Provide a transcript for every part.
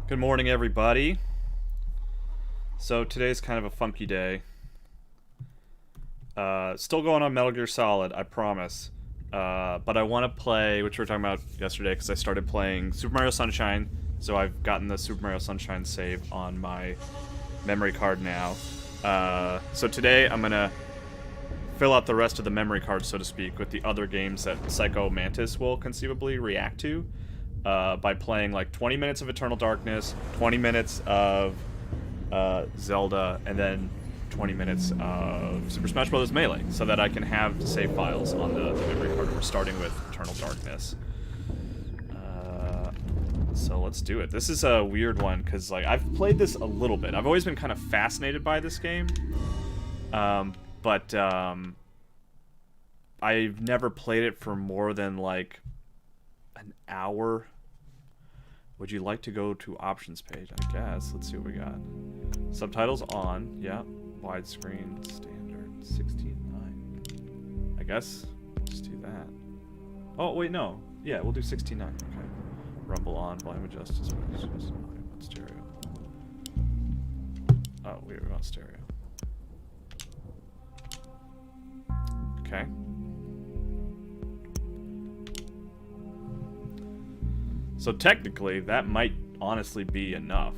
Good morning, everybody. So today's kind of a funky day. Still going on Metal Gear Solid, I promise. But I want to play, which we were talking about yesterday, because I started playing Super Mario Sunshine. So I've gotten the Super Mario Sunshine save on my memory card now. So today I'm gonna fill out the rest of the memory card, so to speak, with the other games that Psycho Mantis will conceivably react to. By playing like 20 minutes of Eternal Darkness, 20 minutes of Zelda, and then 20 minutes of Super Smash Bros. Melee, so that I can have save files on the memory card. We're starting with Eternal Darkness. So let's do it. This is a weird one, because like, I've played this a little bit. I've always been kind of fascinated by this game. But I've never played it for more than like an hour. Would you like to go to options page? I guess. Let's see what we got. Subtitles on. Yeah. Widescreen. Standard. 16:9. I guess we'll just do that. Oh, wait, no. Yeah, we'll do 16:9. Okay. Rumble on. Volume adjust. Stereo. Oh, we were on stereo. Okay. So technically, that might honestly be enough.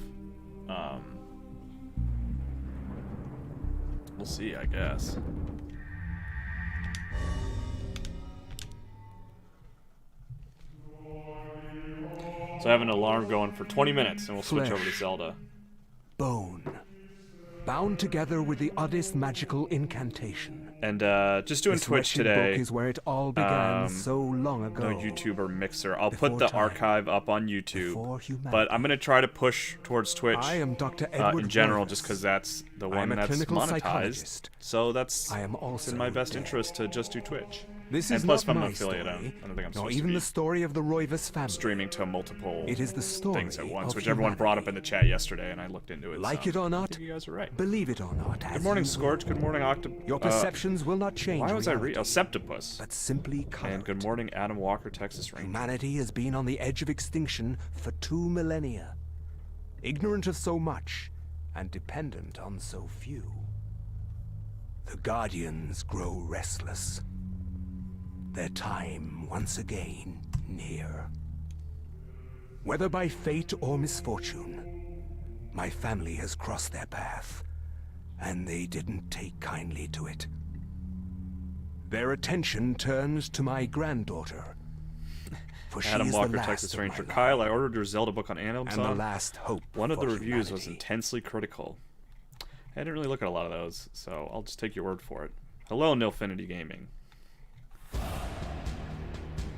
We'll see, I guess. So I have an alarm going for 20 minutes, and we'll switch over to Zelda. Bone. Bound together with the oddest magical incantation. And just doing This Twitch wretched today. book is where it all began so long ago. No YouTube or Mixer. I'll put Before the time. archive up on YouTube, Before humanity. but I'm gonna try to push towards Twitch. I am Dr. Edward in general, Rivers. just because that's the I am one a that's clinical monetized. psychologist. So that's I am also in my best dead. interest to just do Twitch. This And is plus, not if I'm my an affiliate, I story, don't think I'm nor supposed even to the be story of the Roivas family. streaming to multiple It is the story things at once, of which everyone brought up in humanity. the chat yesterday, and I looked into it. Like so it or I not, think you guys are right. believe it or not. Good morning, Scorch. Good morning, Your perceptions will not change. Why was I reality, Oh, Septopus. but simply color. And good morning, Adam Walker, Texas Ranger. Humanity has been on the edge of extinction for 2 millennia. Ignorant of so much, and dependent on so few. The Guardians grow restless. Their time once again near. Whether by fate or misfortune, my family has crossed their path, and they didn't take kindly to it. Their attention turns to my granddaughter. For she Adam is Walker, the last Texas of Ranger. my Kyle, line, I ordered your Zelda book on and the Amazon. last hope One of the for reviews was humanity. intensely critical. I didn't really look at a lot of those, so I'll just take your word for it. Hello, Nilfinity Gaming.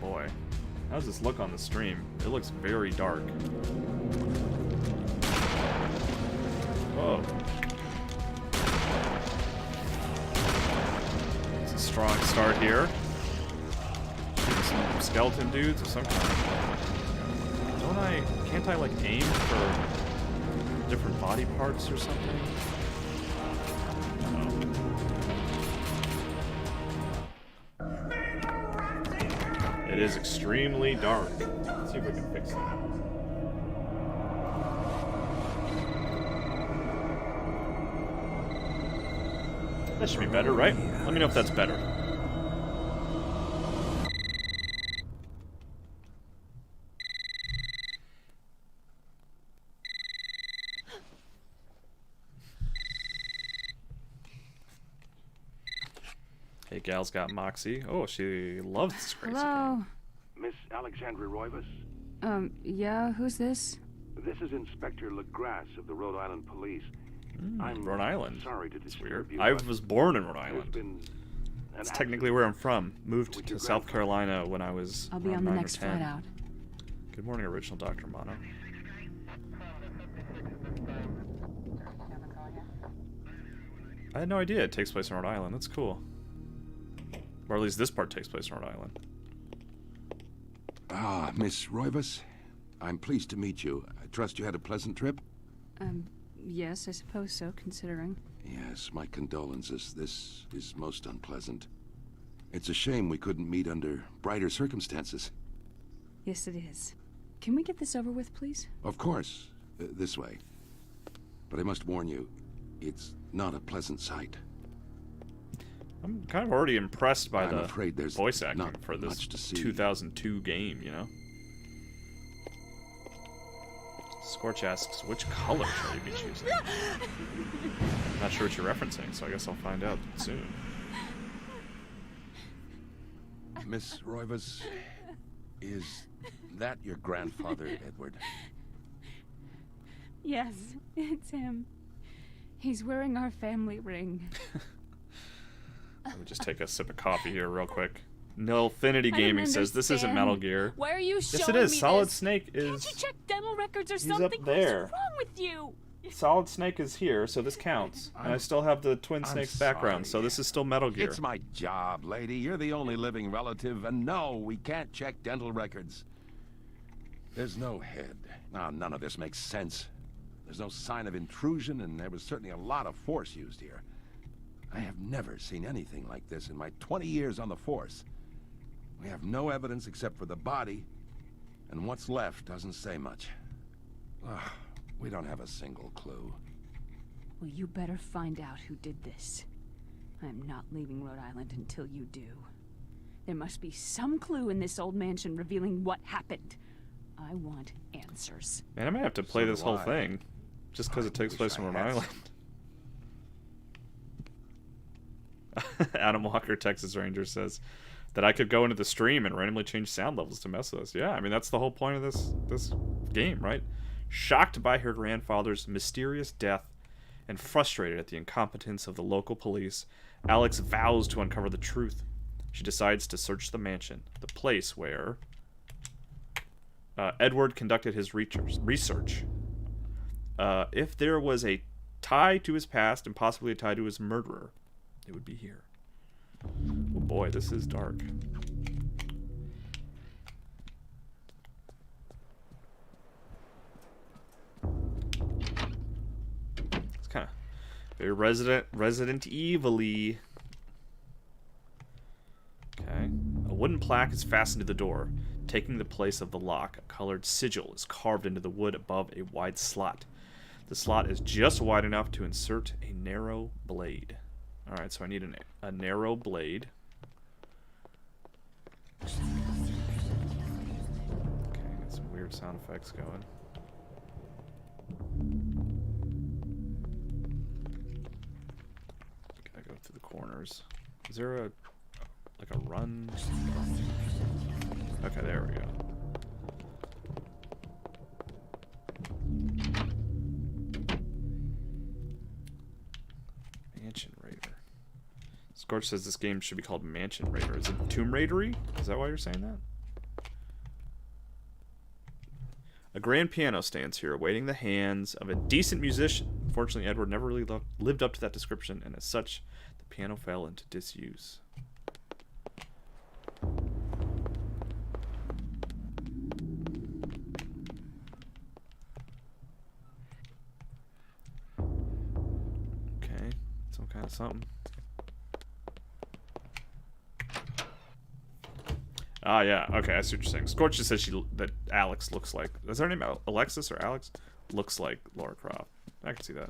Boy, how's this look on the stream? It looks very dark. Whoa. It's a strong start here. Some skeleton dudes or some kind. Can't I like aim for different body parts or something? It is extremely dark. Let's see if we can fix that. That should be better, right? Let me know if that's better. Hey, Gal's got Moxie. Oh, she loves this crazy Hello. game. Miss Alexandra Roivas? Yeah, who's this? This is Inspector LaGrasse of the Rhode Island Police. I'm Rhode Island. sorry to It's disturb weird. you. I but was born in Rhode there's Island. been an That's accident. technically where I'm from. Moved With to your South grandfather. Carolina when I was I'll be around on the 9 or next 10. flight out. Good morning, original Dr. Mono. I had no idea it takes place in Rhode Island. That's cool. Or at least this part takes place in Rhode Island. Ah, Miss Roivas. I'm pleased to meet you. I trust you had a pleasant trip? Yes, I suppose so, considering. Yes, my condolences. This is most unpleasant. It's a shame we couldn't meet under brighter circumstances. Yes, it is. Can we get this over with, please? Of course. This way. But I must warn you, it's not a pleasant sight. I'm kind of already impressed by I'm the afraid there's voice acting not for this much to see. 2002 game, you know? Scorch asks, which color shall you be choosing? I'm not sure what you're referencing, so I guess I'll find out soon. Miss Roivas, is that your grandfather, Edward? Yes, it's him. He's wearing our family ring. Let me just take a sip of coffee here real quick. Nilfinity I don't Gaming says this isn't Metal understand. Gear. Why are you showing Yes, it is. me Solid this? Snake is. Can't you check dental records or He's something? up there. What's wrong with you? Solid Snake is here, so this counts. And I still have the Twin I'm Snakes background, so sorry. this is still Metal Gear. It's my job, lady. You're the only living relative, and no, we can't check dental records. There's no head. No, none of this makes sense. There's no sign of intrusion, and there was certainly a lot of force used here. I have never seen anything like this in my 20 years on the force. We have no evidence except for the body, and what's left doesn't say much. Ugh, we don't have a single clue. Well, you better find out who did this. I'm not leaving Rhode Island until you do. There must be some clue in this old mansion revealing what happened. I want answers. Man, I might have to play So this do whole I. thing. Just because it takes wish place I on Rhode had Island. Adam Walker, Texas Ranger, says that I could go into the stream and randomly change sound levels to mess with us. Yeah, I mean, that's the whole point of this game, right? Shocked by her grandfather's mysterious death and frustrated at the incompetence of the local police, Alex vows to uncover the truth. She decides to search the mansion, the place where Edward conducted his research. If there was a tie to his past and possibly a tie to his murderer, it would be here. Oh boy, this is dark. It's kind of very Resident Evil-y. Okay. A wooden plaque is fastened to the door, taking the place of the lock. A colored sigil is carved into the wood above a wide slot. The slot is just wide enough to insert a narrow blade. Alright, so I need a narrow blade. Okay, got some weird sound effects going. Gotta go through the corners. Is there a run? Okay, there we go. Mansion Raider. Scorch says this game should be called Mansion Raider. Is it Tomb Raider-y? Is that why you're saying that? A grand piano stands here, awaiting the hands of a decent musician. Unfortunately, Edward never really lived up to that description, and as such, the piano fell into disuse. Okay, some kind of something. Ah, yeah. Okay, I see what you're saying. Scorch just says that Alex looks like... Is her name Alexis or Alex? Looks like Lara Croft. I can see that.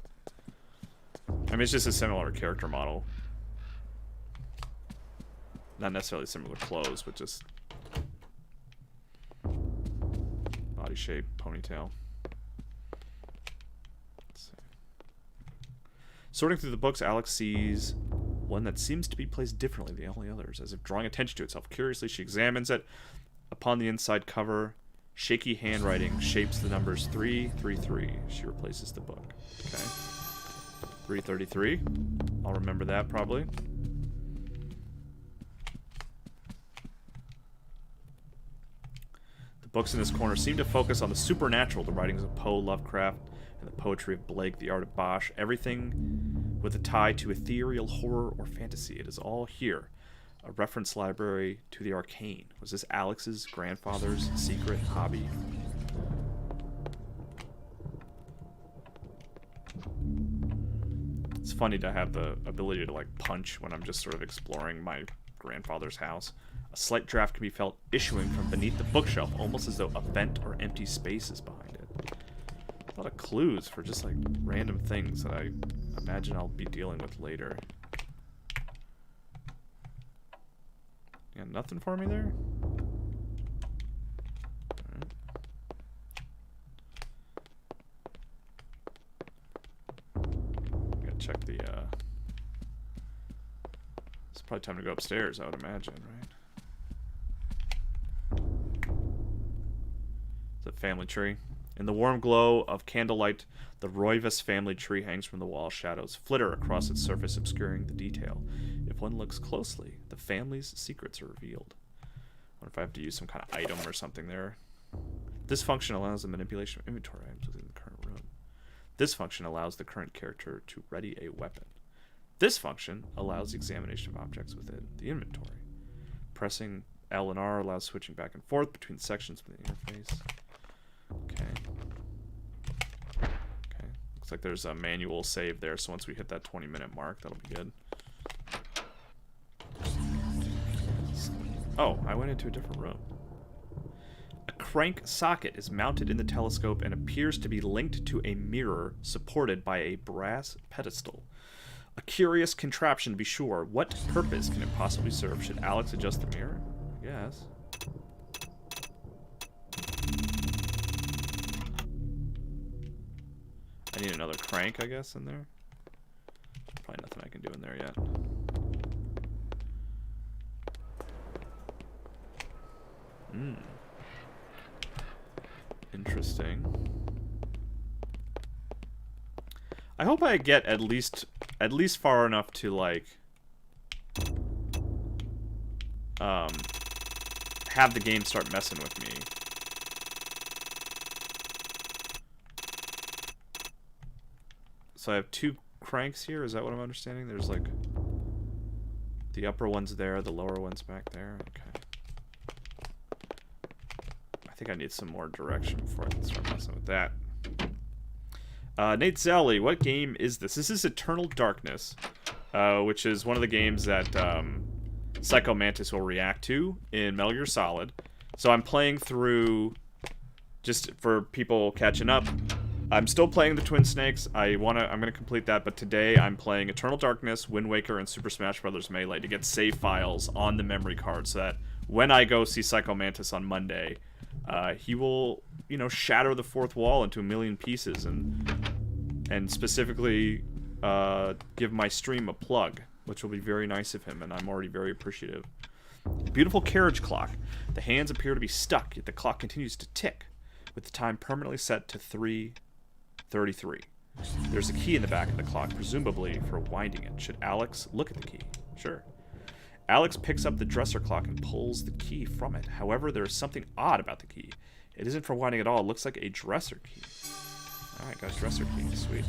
I mean, it's just a similar character model. Not necessarily similar clothes, but just... body shape, ponytail. Let's see. Sorting through the books, Alex sees one that seems to be placed differently than all the others, as if drawing attention to itself. Curiously, she examines it. Upon the inside cover, shaky handwriting shapes the numbers 333. She replaces the book. Okay. 333. I'll remember that, probably. The books in this corner seem to focus on the supernatural, the writings of Poe, Lovecraft, and the poetry of Blake, the art of Bosch. Everything with a tie to ethereal horror or fantasy. It is all here. A reference library to the arcane. Was this Alex's grandfather's secret hobby? It's funny to have the ability to, like, punch when I'm just sort of exploring my grandfather's house. A slight draft can be felt issuing from beneath the bookshelf, almost as though a vent or empty space is behind it. A lot of clues for just like random things that I imagine I'll be dealing with later. Yeah, nothing for me there? Alright. Gotta check the, it's probably time to go upstairs, I would imagine, right? It's a family tree. In the warm glow of candlelight, the Roivas family tree hangs from the wall. Shadows flitter across its surface, obscuring the detail. If one looks closely, the family's secrets are revealed. I wonder if I have to use some kind of item or something there. This function allows the manipulation of inventory items within the current room. This function allows the current character to ready a weapon. This function allows the examination of objects within the inventory. Pressing L and R allows switching back and forth between sections of the interface. Okay. Okay. Looks like there's a manual save there, so once we hit that 20-minute mark, that'll be good. Oh, I went into a different room. A crank socket is mounted in the telescope and appears to be linked to a mirror supported by a brass pedestal. A curious contraption, to be sure. What purpose can it possibly serve? Should Alex adjust the mirror? I guess. I need another crank, I guess, in there. Probably nothing I can do in there yet. Interesting. I hope I get at least far enough to like have the game start messing with me. So I have two cranks here, is that what I'm understanding? There's like the upper one's there, the lower one's back there. Okay. I think I need some more direction before I can start messing with that. Nate Zelli, what game is this? This is Eternal Darkness, which is one of the games that Psycho Mantis will react to in Metal Gear Solid. So I'm playing through, just for people catching up, I'm still playing the Twin Snakes. I'm gonna complete that, but today I'm playing Eternal Darkness, Wind Waker, and Super Smash Bros. Melee to get save files on the memory card, so that when I go see Psycho Mantis on Monday, he will, you know, shatter the fourth wall into a million pieces and specifically give my stream a plug, which will be very nice of him, and I'm already very appreciative. Beautiful carriage clock. The hands appear to be stuck, yet the clock continues to tick, with the time permanently set to 3:33. There's a key in the back of the clock, presumably for winding it. Should Alex look at the key? Sure. Alex picks up the dresser clock and pulls the key from it. However, there is something odd about the key. It isn't for winding at all. It looks like a dresser key. Alright, got a dresser key. Sweet.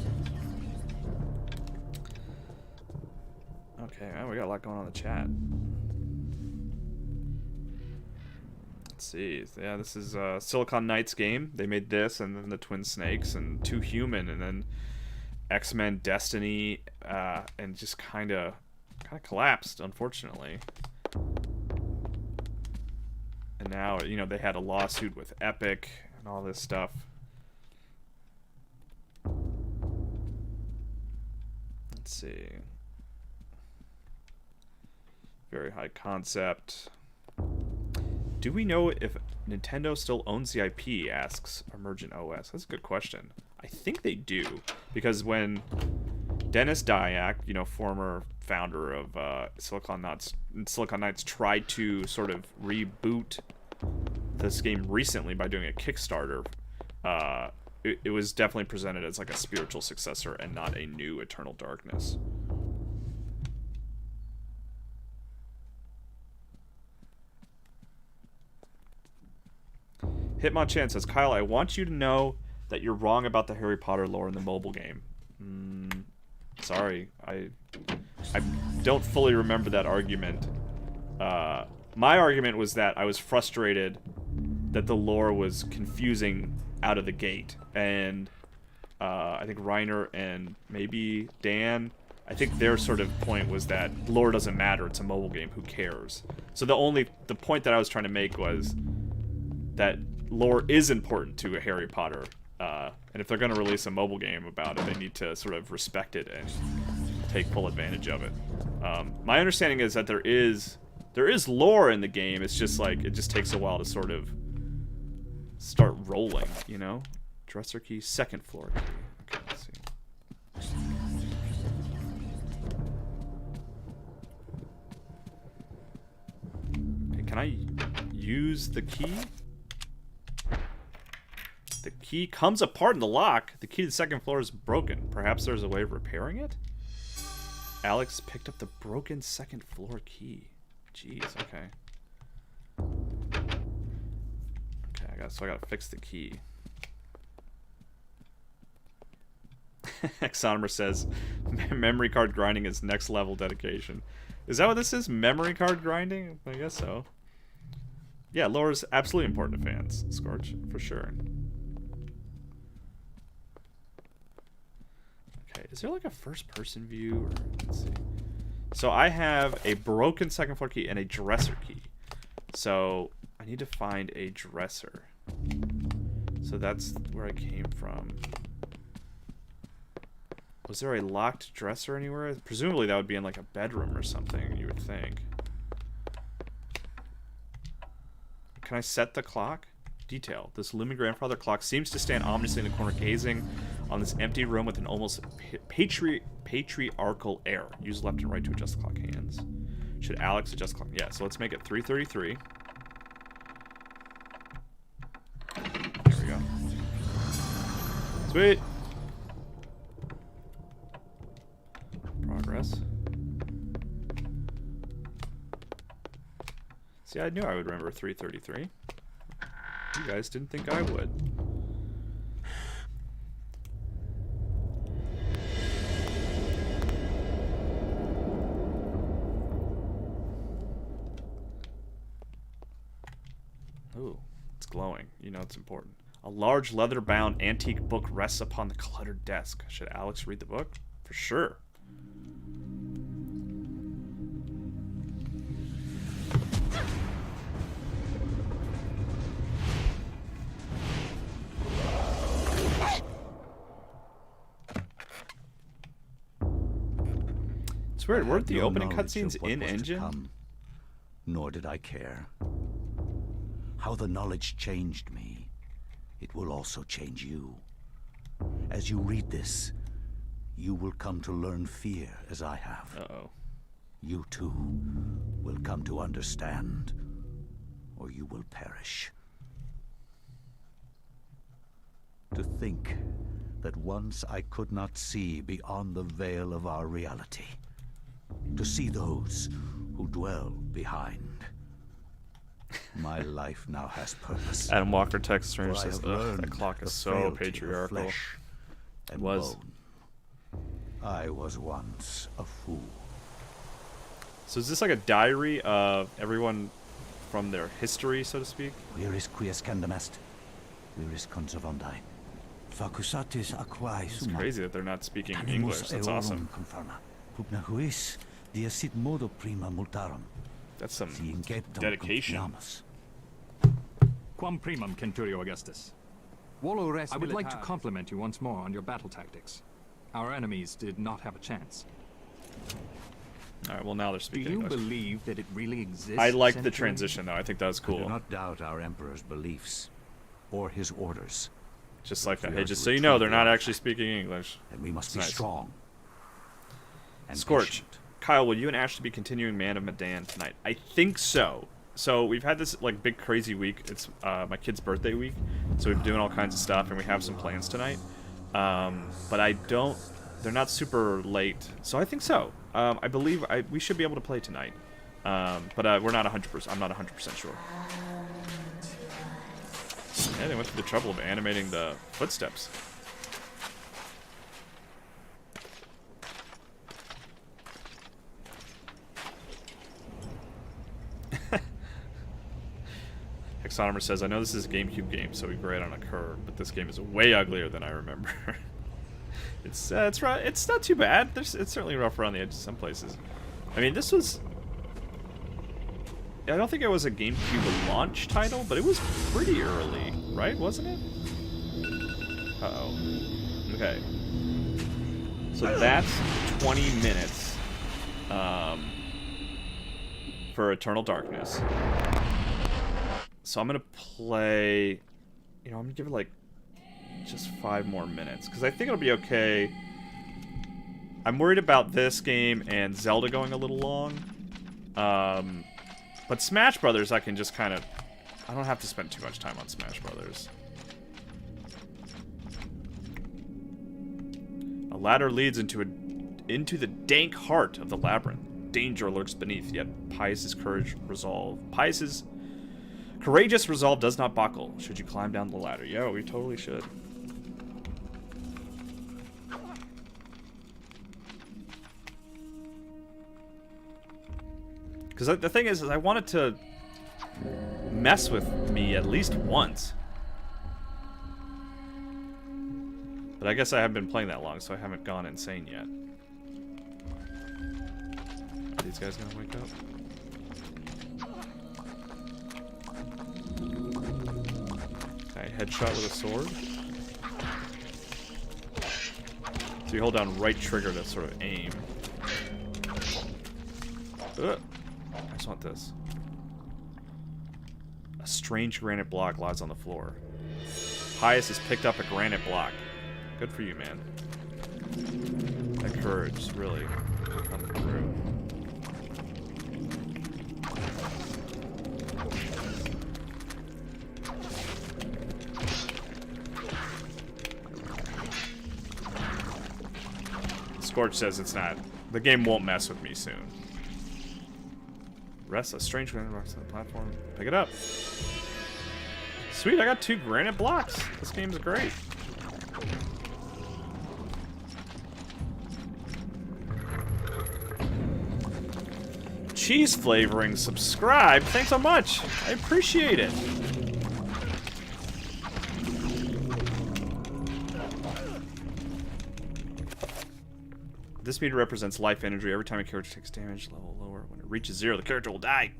Okay, well, we got a lot going on in the chat. Let's see. Yeah, this is Silicon Knights game. They made this, and then the Twin Snakes, and Two Human, and then X-Men Destiny, and just kind of collapsed, unfortunately. And now, you know, they had a lawsuit with Epic and all this stuff. Let's see. Very high concept. Do we know if Nintendo still owns the IP, asks Emergent OS. That's a good question. I think they do, because when Dennis Dyack, you know, former founder of Silicon Knights, tried to sort of reboot this game recently by doing a Kickstarter, it was definitely presented as like a spiritual successor and not a new Eternal Darkness. Hitmonchan says, Kyle, I want you to know that you're wrong about the Harry Potter lore in the mobile game. Sorry, I don't fully remember that argument. My argument was that I was frustrated that the lore was confusing out of the gate, and I think Reiner and maybe Dan, I think their sort of point was that lore doesn't matter, it's a mobile game, who cares? So the point that I was trying to make was that lore is important to a Harry Potter And if they're going to release a mobile game about it, they need to sort of respect it and take full advantage of it. My understanding is that there is lore in the game. It's just like it just takes a while to sort of start rolling, you know? Dresser key, second floor key. Okay, let's see. Okay, can I use the key? The key comes apart in the lock. The key to the second floor is broken. Perhaps there's a way of repairing it? Alex picked up the broken second floor key. Jeez, okay. Okay, so I gotta fix the key. Exonomer says, memory card grinding is next level dedication. Is that what this is? Memory card grinding? I guess so. Yeah, lore is absolutely important to fans, Scorch, for sure. Okay, is there like a first-person view? Or, let's see. So I have a broken second floor key and a dresser key. So I need to find a dresser. So that's where I came from. Was there a locked dresser anywhere? Presumably that would be in like a bedroom or something, you would think. Can I set the clock? Detail. This looming grandfather clock seems to stand ominously in the corner, gazing on this empty room with an almost patriarchal air. Use left and right to adjust the clock hands. Should Alex adjust the clock? Yeah, so let's make it 3:33. There we go. Sweet. Progress. See, I knew I would remember 3:33. You guys didn't think I would. Ooh, it's glowing. You know it's important. A large leather-bound antique book rests upon the cluttered desk. Should Alex read the book? For sure. It's weird. Weren't the opening cutscenes in engine? Nor did I care. How the knowledge changed me, it will also change you. As you read this, you will come to learn fear as I have. Uh-oh. You too will come to understand, or you will perish. To think that once I could not see beyond the veil of our reality. To see those who dwell behind. My life now has purpose. Adam Walker text For Stranger I says, have ugh, learned that clock the is so frailty of patriarchal. flesh It and was. bone. I was once a fool. So is this like a diary of everyone from their history, so to speak? Where is quies candamest? Where is conservandi? Facusatis aquae It's summa. crazy that they're not speaking Animus English. That's eorum awesome. Confirma. Pugna huis, dia sit modo prima multarum. That's some Si inceptum dedication. confiamus. Quam primum, Centurio Augustus. I would like to compliment you once more on your battle tactics. Our enemies did not have a chance. Alright, well now they're Do speaking you English. believe that it really exists? I like the Centurion? transition though. I think that was I cool. do not doubt our emperor's beliefs or his orders, Just like that. We Hey, are just to so you know, they're retrieve not the actually speaking English. and we must It's be nice. strong. And Scorch. patient. Kyle, will you and Ashley be continuing Man of Medan tonight? I think so. So we've had this like big crazy week. It's my kid's birthday week, so we've been doing all kinds of stuff, and we have some plans tonight. But I don't. They're not super late, so I think so. I believe we should be able to play tonight, but we're not 100%. I'm not 100% sure. Yeah, they went through the trouble of animating the footsteps. Hexonomer says, I know this is a GameCube game, so we grade on a curve, but this game is way uglier than I remember. It's right. It's not too bad. It's certainly rough around the edges some places. I mean, this was... I don't think it was a GameCube launch title, but it was pretty early, right? Wasn't it? Uh-oh. Okay. So that's 20 minutes for Eternal Darkness. So I'm going to play... You know, I'm going to give it, like, just 5 more minutes. Because I think it'll be okay. I'm worried about this game and Zelda going a little long. But Smash Brothers, I can just kind of... I don't have to spend too much time on Smash Brothers. A ladder leads into the dank heart of the labyrinth. Danger lurks beneath, yet Pius's courageous resolve does not buckle. Should you climb down the ladder? Yeah, we totally should. Because the thing is I want it to mess with me at least once. But I guess I haven't been playing that long, so I haven't gone insane yet. Are these guys gonna wake up? Okay, headshot with a sword. So you hold down right trigger to sort of aim. Ugh. I just want this. A strange granite block lies on the floor. Pius has picked up a granite block. Good for you, man. That courage is really coming through. Scorch says it's not. The game won't mess with me soon. Rest a strange granite blocks on the platform. Pick it up. Sweet, I got 2 granite blocks. This game's great. Cheese flavoring, subscribe. Thanks so much. I appreciate it. This meter represents life energy. Every time a character takes damage, level lower. When it reaches 0, the character will die.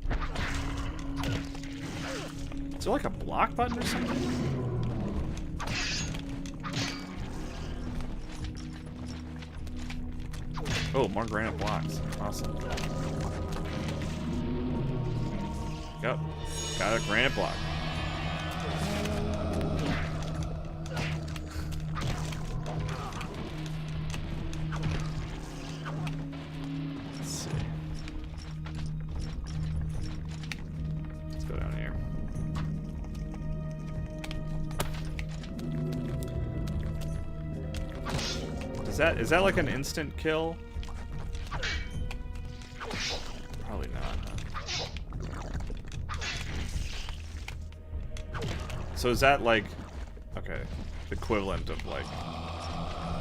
Is there like a block button or something? Oh, more granite blocks. Awesome. Yep. Got a granite block. Let's see. Let's go down here. Is that like an instant kill? Probably not, huh? So is that like, okay, the equivalent of like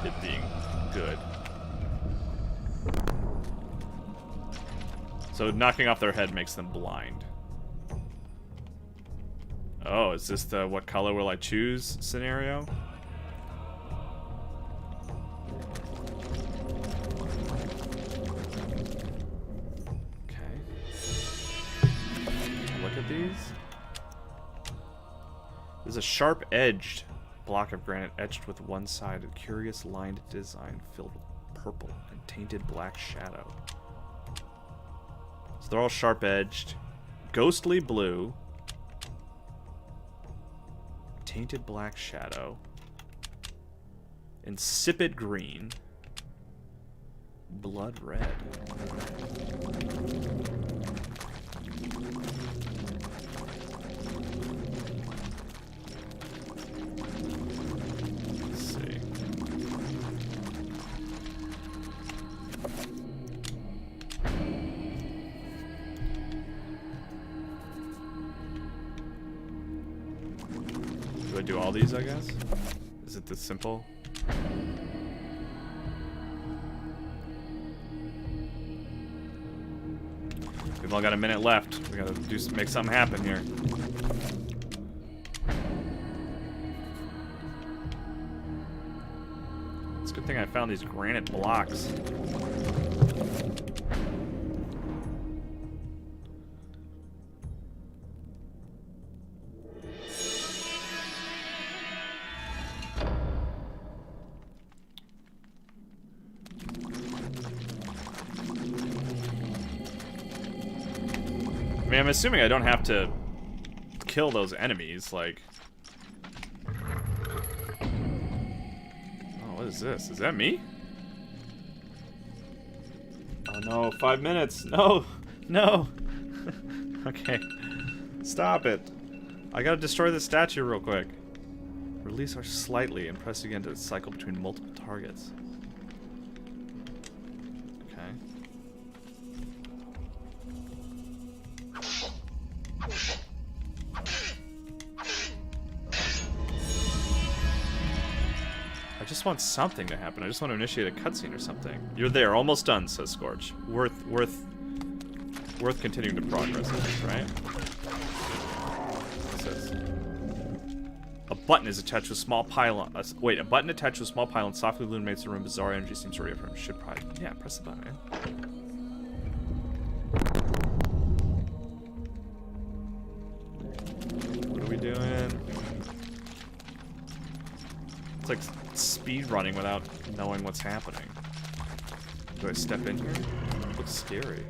it being good? So knocking off their head makes them blind. Oh, is this the what color will I choose scenario? These. There's a sharp-edged block of granite etched with one-sided, curious lined design filled with purple and tainted black shadow. So they're all sharp-edged, ghostly blue, tainted black shadow, insipid green, blood red. Do I do all these, I guess? Is it this simple? We've all got a minute left. We gotta make something happen here. It's a good thing I found these granite blocks. I mean, I'm assuming I don't have to kill those enemies, like... Oh, what is this? Is that me? Oh no, 5 minutes! No! No! Okay. Stop it. I gotta destroy the statue real quick. Release R slightly and press again to cycle between multiple targets. Okay. I just want something to happen. I just want to initiate a cutscene or something. You're there, almost done, says Scorch. Worth continuing to progress, I think, right? It says a button is attached to a small pylon. Wait, a button attached to a small pylon softly illuminates the room. Bizarre energy seems to reaffirm. Should probably, yeah, press the button, man. What are we doing? It's like speed running without knowing what's happening. Do I step in here? It looks scary.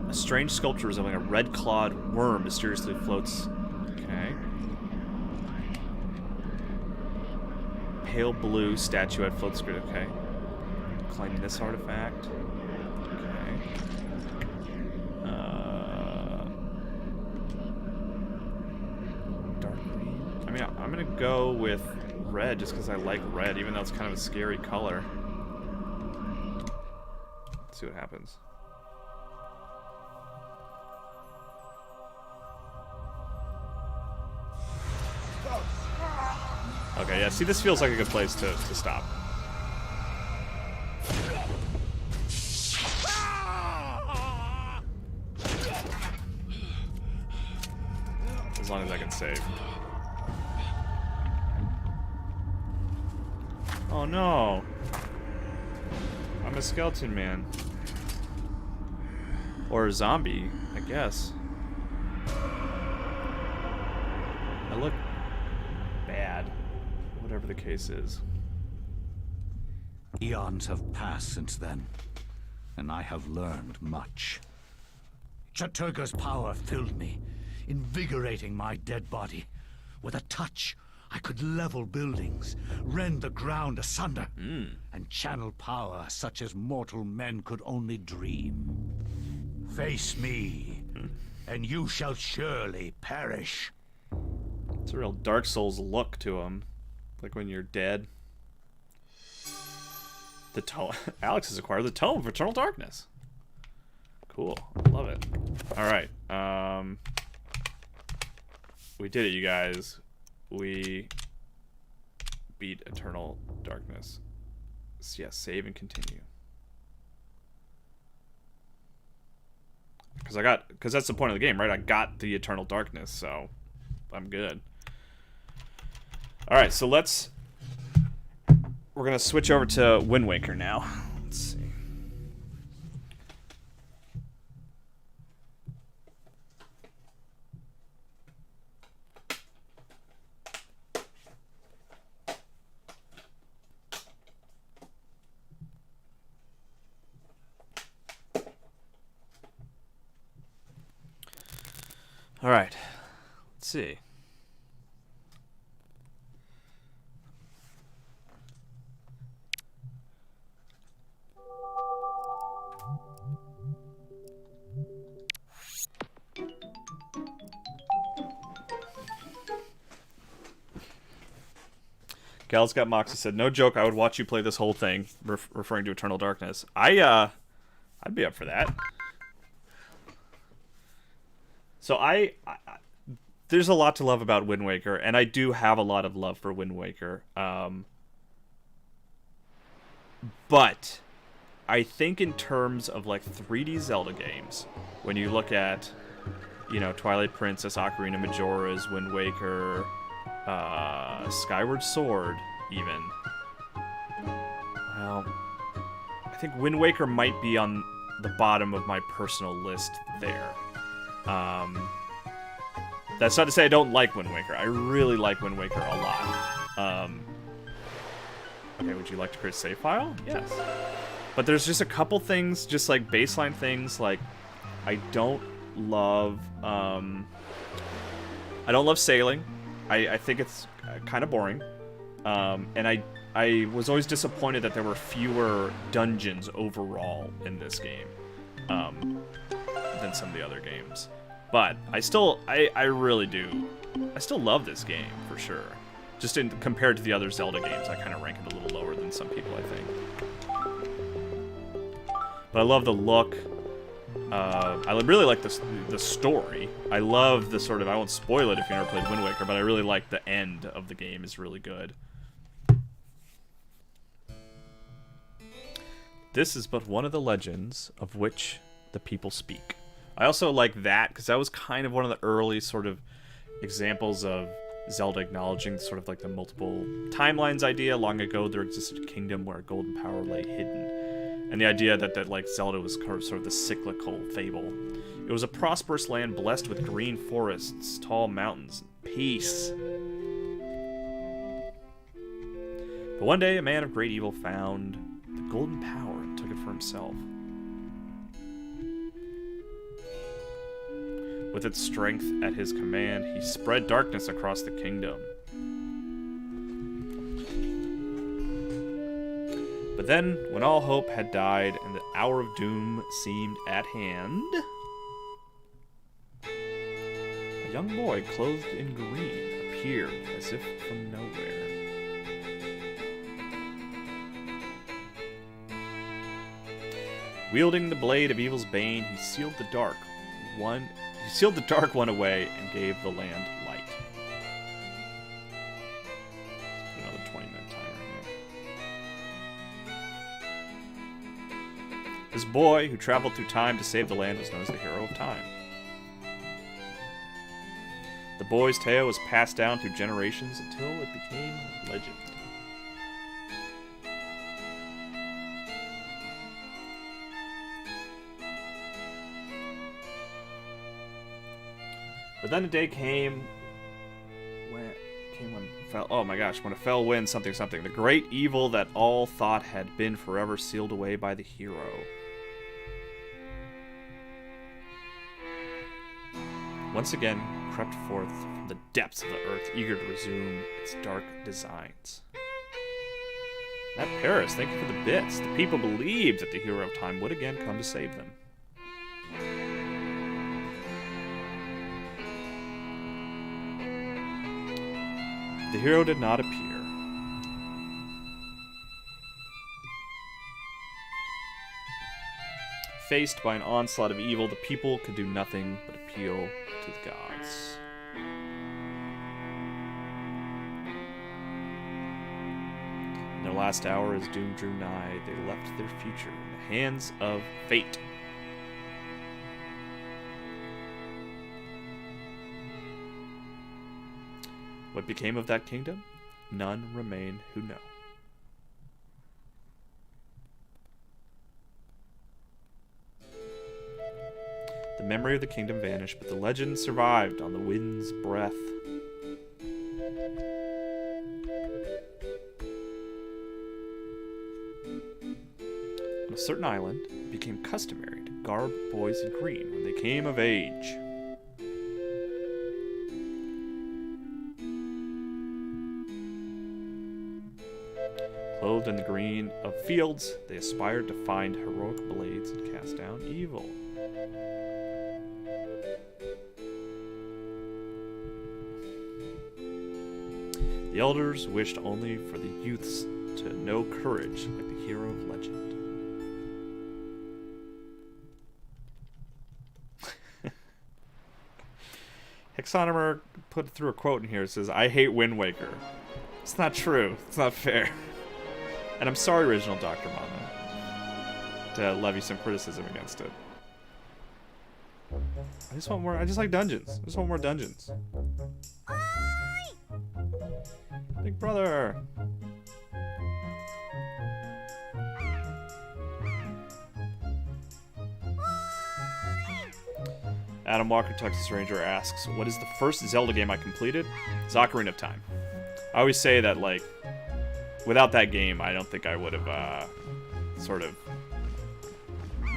A strange sculpture resembling a red-clawed worm mysteriously floats. Okay. Pale blue statuette floats screen. Okay. Claim this artifact. Okay. Dark green. I mean, I'm gonna go with red just because I like red, even though it's kind of a scary color. Let's see what happens. Okay, yeah, see, this feels like a good place to stop. As long as I can save. Oh no! I'm a skeleton man. Or a zombie, I guess. I look bad. Whatever the case is. Eons have passed since then, and I have learned much. Chatturga's power filled me, invigorating my dead body. With a touch, I could level buildings, rend the ground asunder, and channel power such as mortal men could only dream. Face me, and you shall surely perish. It's a real Dark Souls look to him. Like when you're dead. The tome. Alex has acquired the Tome of Eternal Darkness. Cool. Love it. Alright. We did it, you guys. We beat Eternal Darkness. So yeah, save and continue. Because that's the point of the game, right? I got the Eternal Darkness, so I'm good. Alright, so we're gonna switch over to Wind Waker now. Let's see. Alright, let's see. Gal's got Moxie said, "No joke, I would watch you play this whole thing," referring to Eternal Darkness. I'd be up for that. So there's a lot to love about Wind Waker, and I do have a lot of love for Wind Waker. But I think in terms of like 3D Zelda games, when you look at, you know, Twilight Princess, Ocarina of Majora's, Wind Waker, Skyward Sword, even. Well, I think Wind Waker might be on the bottom of my personal list there. That's not to say I don't like Wind Waker. I really like Wind Waker a lot. Okay, would you like to create a save file? Yes. But there's just a couple things, just like baseline things, like I don't love sailing. I think it's kind of boring. And I was always disappointed that there were fewer dungeons overall in this game than some of the other games. But I really do. I still love this game, for sure. Just compared to the other Zelda games, I kind of rank it a little lower than some people, I think. But I love the look. I really like the story. I love the sort of, I won't spoil it if you never played Wind Waker, but I really like the end of the game is really good. This is but one of the legends of which the people speak. I also like that, because that was kind of one of the early sort of examples of Zelda acknowledging sort of like the multiple timelines idea. Long ago, there existed a kingdom where a golden power lay hidden. And the idea that like Zelda was sort of the cyclical fable. It was a prosperous land blessed with green forests, tall mountains, peace. But one day, a man of great evil found the golden power and took it for himself. With its strength at his command, he spread darkness across the kingdom. But then, when all hope had died and the hour of doom seemed at hand, a young boy clothed in green appeared as if from nowhere. Wielding the blade of evil's bane, he sealed the dark one away and gave the land light. Let's put another 20-minute timer here. This boy who traveled through time to save the land was known as the Hero of Time. The boy's tale was passed down through generations until it became legend. But then a day came when a fell wind, something. The great evil that all thought had been forever sealed away by the hero. Once again crept forth from the depths of the earth, eager to resume its dark designs. Matt Paris, thank you for the bits. The people believed that the Hero of Time would again come to save them. The hero did not appear. Faced by an onslaught of evil, the people could do nothing but appeal to the gods. In their last hour, as doom drew nigh, they left their future in the hands of fate. What became of that kingdom? None remain who know. The memory of the kingdom vanished, but the legend survived on the wind's breath. On a certain island, it became customary to garb boys in green when they came of age. Clothed in the green of fields, they aspired to find heroic blades and cast down evil. The elders wished only for the youths to know courage like the hero of legend. Hexonomer put through a quote in here. It says, "I hate Wind Waker." It's not true. It's not fair. And I'm sorry, original Dr. Mama, to levy some criticism against it. I just want more. I just like dungeons. I just want more dungeons. Big brother. Adam Walker, Texas Ranger, asks, what is the first Zelda game I completed? It's Ocarina of Time. I always say that, like, without that game, I don't think I would have, sort of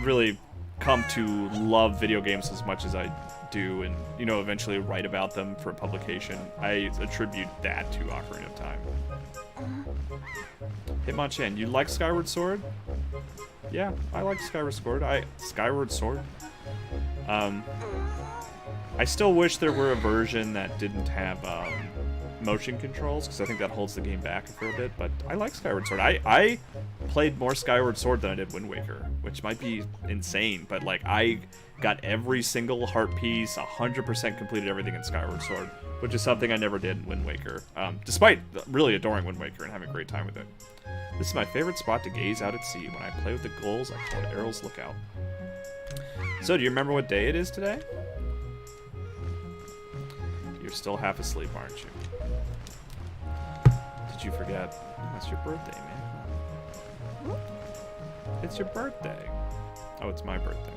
really come to love video games as much as I do and, you know, eventually write about them for publication. I attribute that to Ocarina of Time. Hitmonchan, you like Skyward Sword? Yeah, I like Skyward Sword. Skyward Sword? I still wish there were a version that didn't have, motion controls, because I think that holds the game back for a bit, but I like Skyward Sword. I played more Skyward Sword than I did Wind Waker, which might be insane, but, like, I got every single heart piece, 100% completed everything in Skyward Sword, which is something I never did in Wind Waker, despite really adoring Wind Waker and having a great time with it. This is my favorite spot to gaze out at sea. When I play with the gulls, I call it Errol's Lookout. So, do you remember what day it is today? You're still half asleep, aren't you? Did you forget? That's your birthday, man. It's your birthday. Oh, it's my birthday.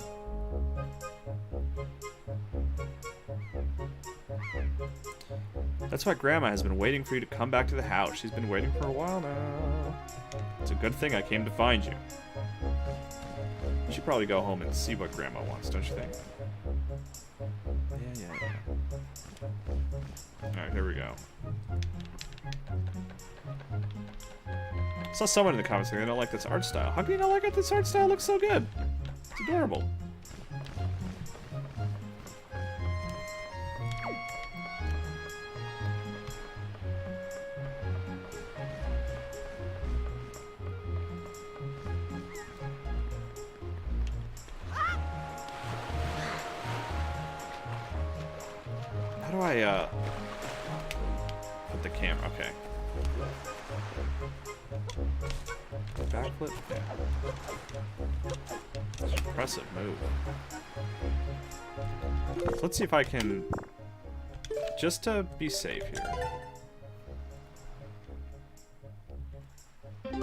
That's why Grandma has been waiting for you to come back to the house. She's been waiting for a while now. It's a good thing I came to find you. You should probably go home and see what Grandma wants, don't you think? Yeah. Alright, here we go. I saw someone in the comments saying they don't like this art style. How can you not like it? This art style looks so good. It's adorable. How do I, put the camera? Okay. Backflip? Yeah. It's an impressive move. So let's see if I can... Just to be safe here. Let's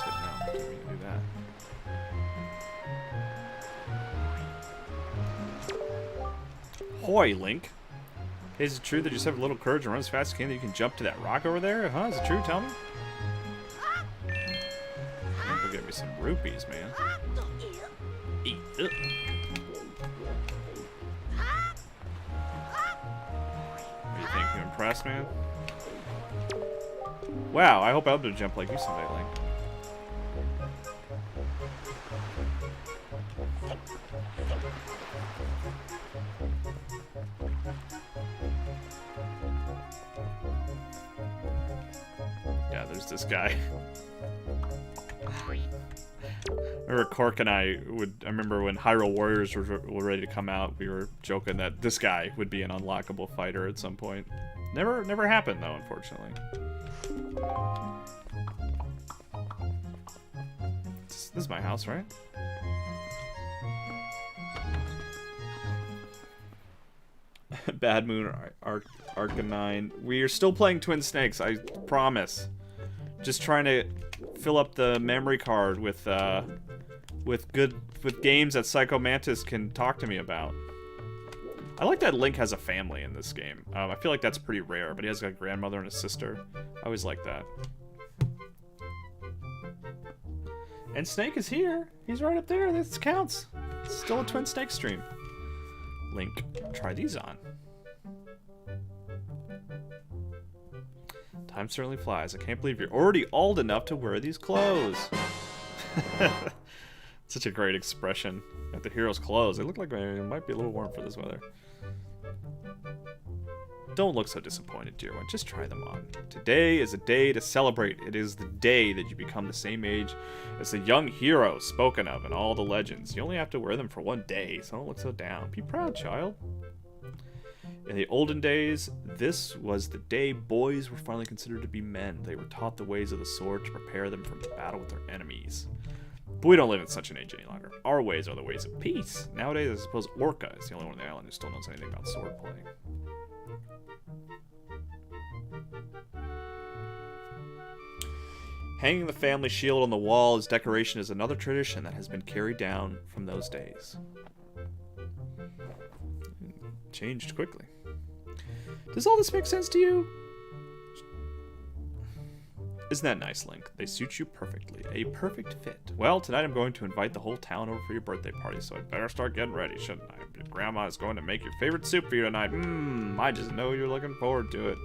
hit no. We can do that. Hoy, Link. Hey, is it true that you just have a little courage and run as fast as you can that you can jump to that rock over there? Huh? Is it true? Tell me. Go get me some rupees, man. Eat. What do you think? You impressed, man? Wow, I hope I'll be able to jump like you someday, Link. Yeah, there's this guy. I remember Cork and I remember when Hyrule Warriors were ready to come out, we were joking that this guy would be an unlockable fighter at some point. Never happened though, unfortunately. This is my house, right? Bad Moon, Arcanine. We are still playing Twin Snakes, I promise. Just trying to fill up the memory card with games that Psycho Mantis can talk to me about. I like that Link has a family in this game. I feel like that's pretty rare, but he has a grandmother and a sister. I always like that. And Snake is here. He's right up there. This counts. It's still a Twin Snake stream. Link, try these on. Time certainly flies. I can't believe you're already old enough to wear these clothes. Such a great expression. Got the hero's clothes. They look like they might be a little warm for this weather. Don't look so disappointed, dear one. Just try them on. Today is a day to celebrate. It is the day that you become the same age as the young hero spoken of in all the legends. You only have to wear them for one day, so don't look so down. Be proud, child. In the olden days, this was the day boys were finally considered to be men. They were taught the ways of the sword to prepare them for battle with their enemies. But we don't live in such an age any longer. Our ways are the ways of peace. Nowadays, I suppose Orca is the only one on the island who still knows anything about sword play. Hanging the family shield on the wall as decoration is another tradition that has been carried down from those days. Changed quickly. Does all this make sense to you? Isn't that nice, Link? They suit you perfectly. A perfect fit. Well, tonight I'm going to invite the whole town over for your birthday party, so I better start getting ready, shouldn't I? Your grandma is going to make your favorite soup for you tonight. I just know you're looking forward to it.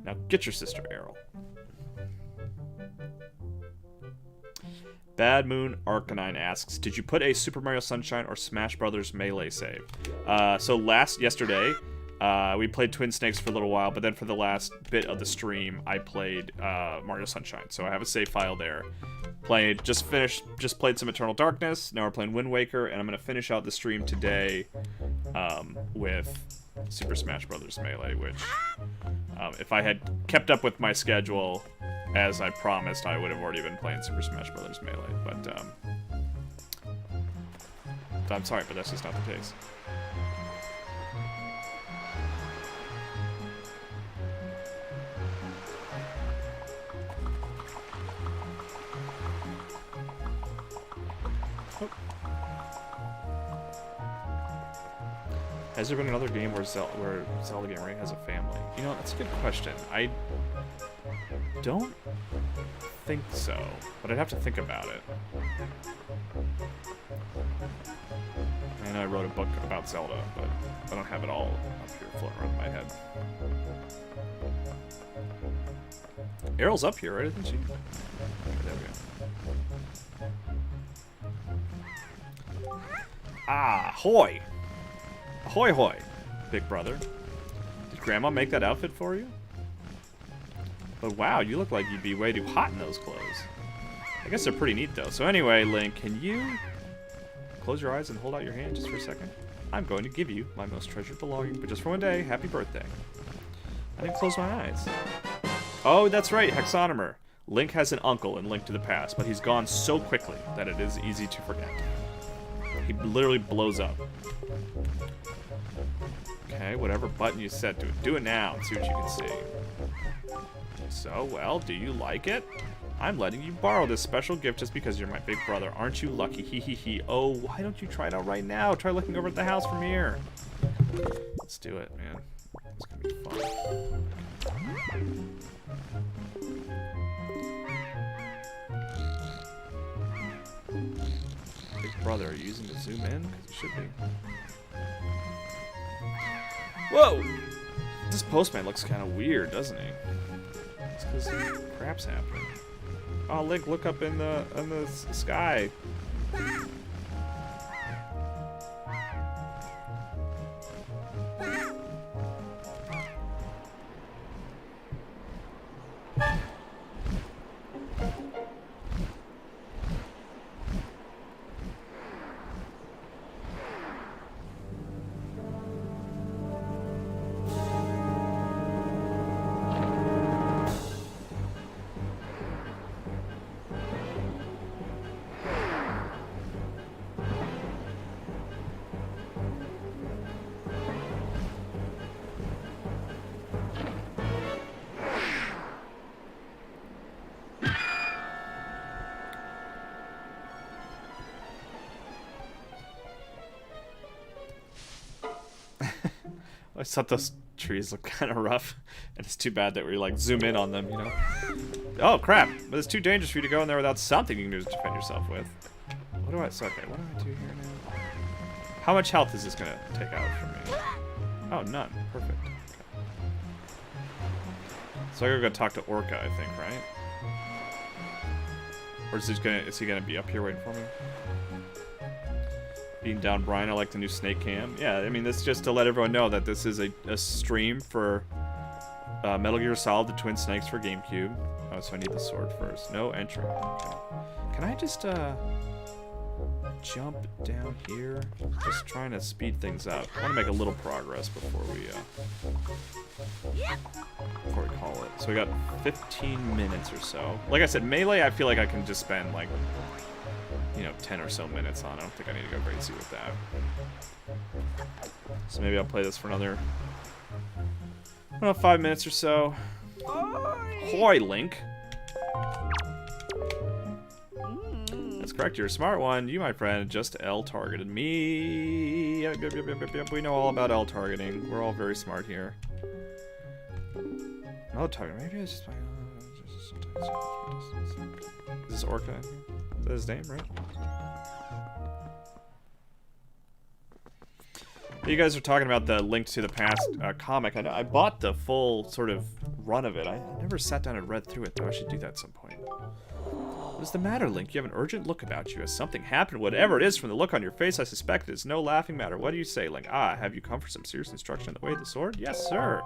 Now get your sister, Errol. Bad Moon Arcanine asks, did you put a Super Mario Sunshine or Smash Brothers Melee save? So yesterday, we played Twin Snakes for a little while, but then for the last bit of the stream, I played Mario Sunshine. So I have a save file there. Just played some Eternal Darkness. Now we're playing Wind Waker, and I'm gonna finish out the stream today with Super Smash Brothers Melee, which if I had kept up with my schedule as I promised, I would have already been playing Super Smash Brothers Melee. But I'm sorry, but that's just not the case. Has there been another game where Zelda Game already has a family? You know, that's a good question. I don't think so, but I'd have to think about it. I know I wrote a book about Zelda, but I don't have it all up here floating around in my head. Errol's up here, right? Isn't she? There we go. Ah, hoy! Ahoy hoy, big brother. Did Grandma make that outfit for you? But wow, you look like you'd be way too hot in those clothes. I guess they're pretty neat though. So anyway, Link, can you close your eyes and hold out your hand just for a second? I'm going to give you my most treasured belonging, but just for one day. Happy birthday. I didn't close my eyes. Oh, that's right, Hexonomer. Link has an uncle in Link to the Past, but he's gone so quickly that it is easy to forget. He literally blows up. Okay, whatever button you set to it, do it now and see what you can see. So, well, do you like it? I'm letting you borrow this special gift just because you're my big brother. Aren't you lucky? Hee hee hee. Oh, why don't you try it out right now? Try looking over at the house from here. Let's do it, man. It's gonna be fun. Big brother, are you using the zoom in? Because you should be. Whoa! This postman looks kind of weird, doesn't he? It's because crap's happening. Oh, Link, look up in the sky. I thought those trees look kind of rough, and it's too bad that we like zoom in on them, you know. Oh crap! But it's too dangerous for you to go in there without something you can do to defend yourself with. What do I? So okay, what do I do here now? How much health is this gonna take out from me? Oh, none. Perfect. Okay. So I gotta go talk to Orca, I think, right? Or is he gonna be up here waiting for me? Beating down Brian, I like the new snake cam. Yeah, I mean, this is just to let everyone know that this is a stream for Metal Gear Solid: The Twin Snakes for GameCube. Oh, so I need the sword first. No entry. Okay. Can I just jump down here? Just trying to speed things up. I want to make a little progress before we call it. So we got 15 minutes or so. Like I said, Melee, I feel like I can just spend like, you know, 10 or so minutes on. I don't think I need to go crazy with that. So maybe I'll play this for another, I don't know, 5 minutes or so. Hoy, Link. That's correct. You're a smart one. You, my friend, just L targeted me. Yep. We know all about L targeting. We're all very smart here. L targeting. Maybe it's just my. Is this Orca? Is that his name, right? You guys are talking about the Link to the Past comic. I know I bought the full sort of run of it. I never sat down and read through it, though. I should do that at some point. What's the matter, Link? You have an urgent look about you. Has something happened? Whatever it is, from the look on your face, I suspect it is no laughing matter. What do you say, Link? Ah, have you come for some serious instruction on the way of the sword? Yes, sir.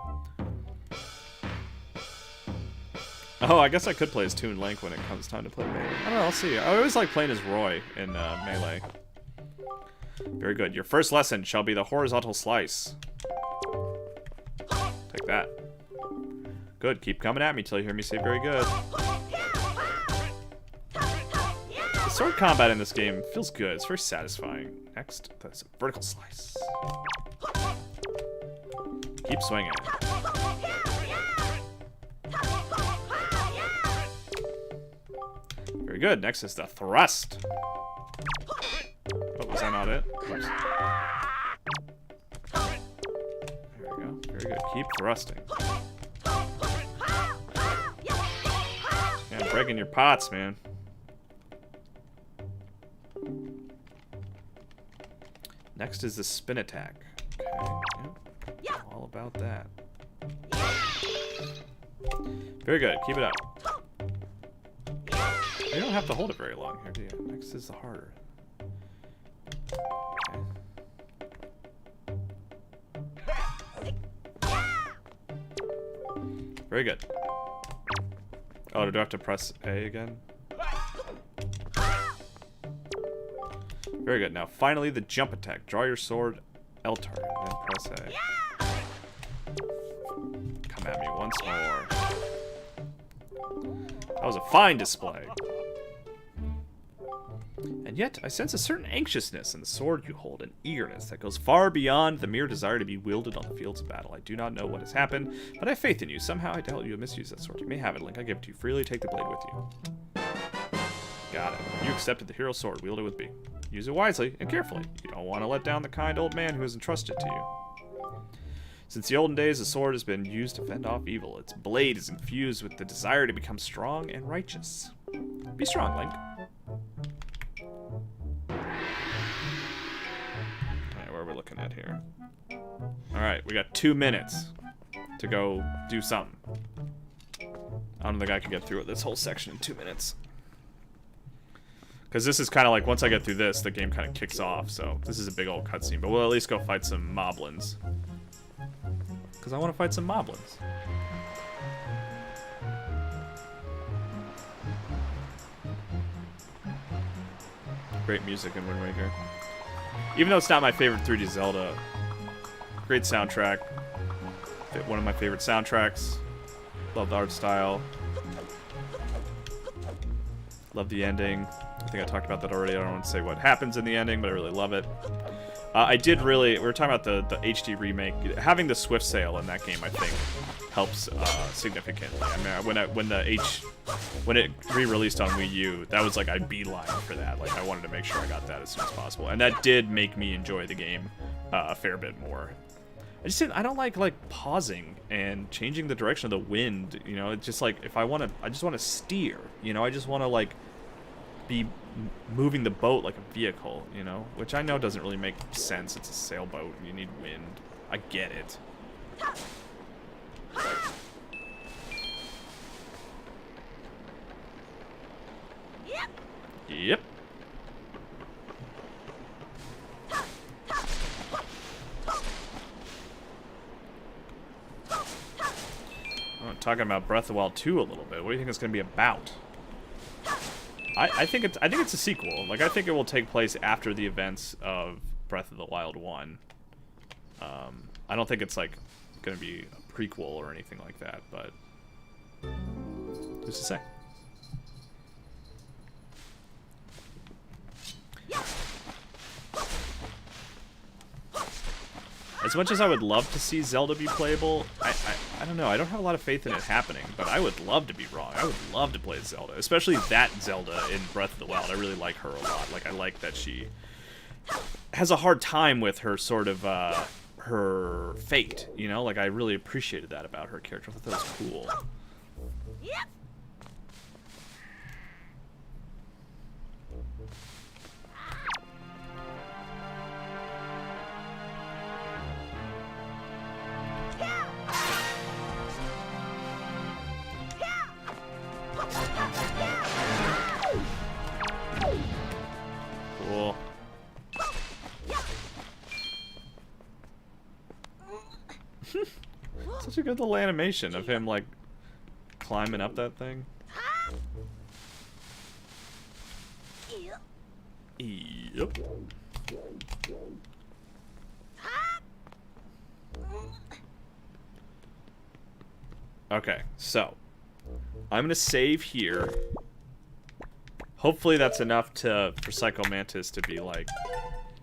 Oh, I guess I could play as Toon Link when it comes time to play Melee. I don't know, I'll see. I always like playing as Roy in Melee. Very good. Your first lesson shall be the horizontal slice. Take that. Good. Keep coming at me till you hear me say very good. The sword combat in this game feels good. It's very satisfying. Next, that's a vertical slice. Keep swinging. Very good. Next is the thrust. Oh, was that not it? Oops. There we go. Very good. Keep thrusting. Yeah, breaking your pots, man. Next is the spin attack. Okay. Yep. All about that. Very good. Keep it up. You don't have to hold it very long here, do you? Next is the harder. Okay. Very good. Oh, do I have to press A again? Very good. Now, finally, the jump attack. Draw your sword, L target, then press A. Come at me once more. That was a fine display. And yet, I sense a certain anxiousness in the sword you hold, an eagerness that goes far beyond the mere desire to be wielded on the fields of battle. I do not know what has happened, but I have faith in you. Somehow I doubt you have misused that sword. You may have it, Link. I give it to you freely. Take the blade with you. Got it. You accepted the hero sword. Wield it with me. Use it wisely and carefully. You don't want to let down the kind old man who has entrusted to you. Since the olden days, the sword has been used to fend off evil. Its blade is infused with the desire to become strong and righteous. Be strong, Link. Alright, what are we looking at here? Alright, we got 2 minutes to go do something. I don't think I can get through this whole section in 2 minutes. Because this is kind of like, once I get through this, the game kind of kicks off, so this is a big old cutscene. But we'll at least go fight some moblins. Because I want to fight some moblins. Great music in Wind Waker. Even though it's not my favorite 3D Zelda, great soundtrack. One of my favorite soundtracks. Love the art style. Love the ending. I think I talked about that already. I don't want to say what happens in the ending, but I really love it. I did really... We were talking about the HD remake. Having the Swift Sail in that game, I think, helps significantly. I mean, when it re-released on Wii U, that was like I beeline for that. Like I wanted to make sure I got that as soon as possible, and that did make me enjoy the game a fair bit more. I don't like pausing and changing the direction of the wind. You know, it's just like if I just want to steer. You know, I just want to like be moving the boat like a vehicle. You know, which I know doesn't really make sense. It's a sailboat. You need wind. I get it. Yep. I'm talking about Breath of the Wild 2 a little bit. What do you think it's going to be about? I think it's a sequel. Like I think it will take place after the events of Breath of the Wild 1. I don't think it's like going to be a prequel or anything like that, but who's to say? As much as I would love to see Zelda be playable, I don't know. I don't have a lot of faith in it happening, but I would love to be wrong. I would love to play Zelda, especially that Zelda in Breath of the Wild. I really like her a lot. Like, I like that she has a hard time with her sort of, her fate, you know? Like, I really appreciated that about her character. I thought that was cool. Yep. Cool. Such a good little animation of him, like, climbing up that thing. Yep. Okay, so I'm gonna save here. Hopefully that's enough for Psycho Mantis to be like,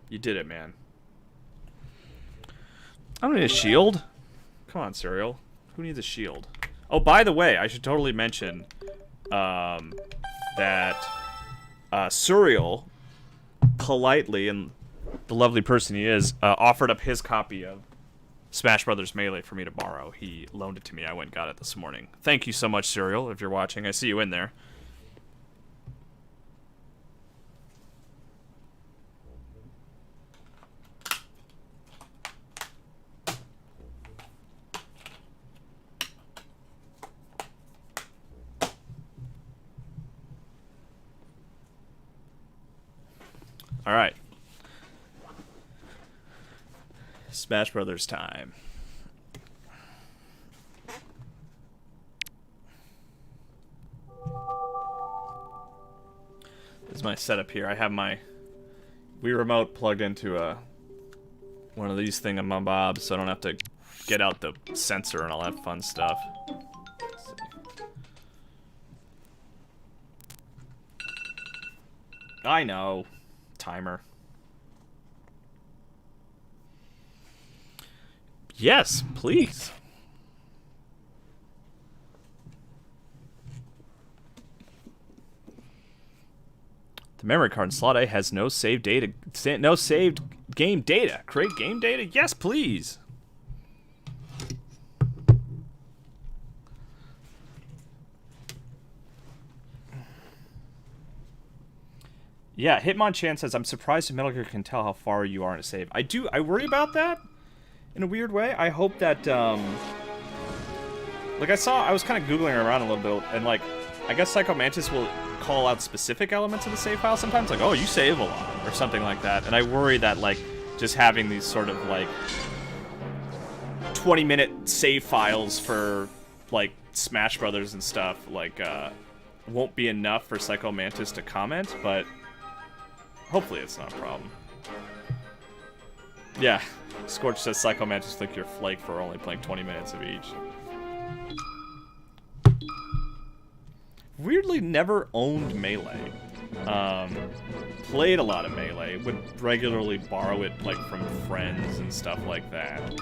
you did it, man. I don't need a shield. Come on, Serial. Who needs a shield? Oh, by the way, I should totally mention that Serial politely, and the lovely person he is, offered up his copy of Smash Brothers Melee for me to borrow. He loaned it to me. I went and got it this morning. Thank you so much, Serial, if you're watching. I see you in there. All right. Smash Brothers time. This is my setup here. I have my Wii Remote plugged into one of these thingamabobs, so I don't have to get out the sensor and all that fun stuff. Let's see. I know. Timer. Yes, please. The memory card in slot A has no saved data, no saved game data. Create game data? Yes, please. Yeah, Hitmonchan says, I'm surprised if Metal Gear can tell how far you are in a save. I worry about that in a weird way. I hope that, like I was kind of Googling around a little bit, and like, I guess Psycho Mantis will call out specific elements of the save file sometimes, like, oh, you save a lot, or something like that. And I worry that, like, just having these sort of, like, 20-minute save files for, like, Smash Brothers and stuff, like, won't be enough for Psycho Mantis to comment, but hopefully it's not a problem. Yeah, Scorch says Psycho Mantis think you're flake for only playing 20 minutes of each. Weirdly never owned Melee. Played a lot of Melee, would regularly borrow it like from friends and stuff like that.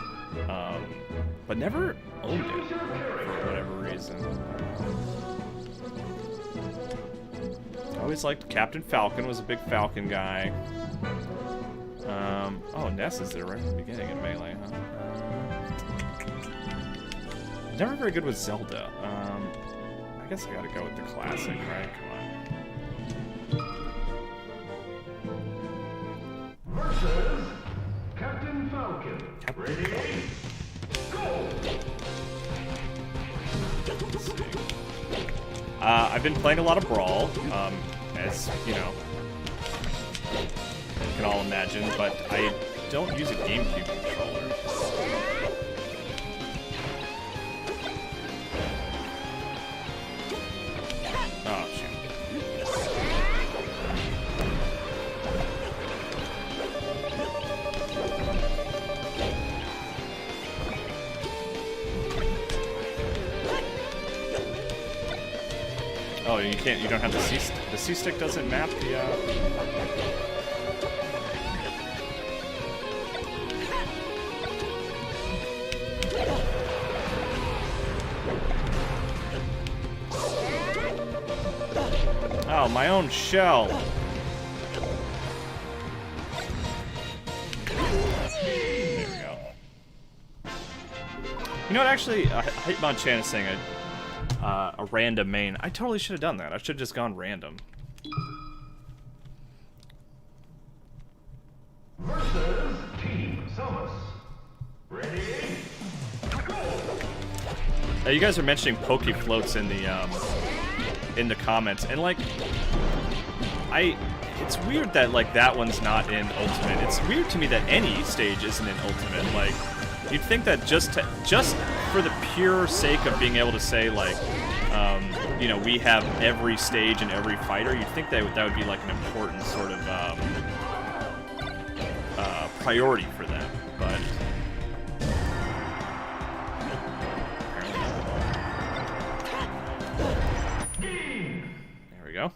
But never owned it for whatever reason. I always liked Captain Falcon, was a big Falcon guy. Oh, Ness is there right at the beginning in Melee, huh? Never very good with Zelda. I guess I gotta go with the classic, right? Come on. Versus Captain Falcon. Ready? Go! I've been playing a lot of Brawl, as, you know, you can all imagine, but I don't use a GameCube controller. Oh, shoot. Oh, you don't have the C-stick. The C-stick doesn't map the, Oh, my own shell. There we go. You know what, actually, Hitmonchan is saying a random main. I totally should have done that. I should have just gone random. Versus Team Summers. Ready? Go! You guys are mentioning Poke Floats in the comments, and like, it's weird that like that one's not in Ultimate. It's weird to me that any stage isn't in Ultimate. Like, you'd think that just for the pure sake of being able to say like, you know, we have every stage and every fighter, you'd think that would be like an important sort of priority for them, but. There we go.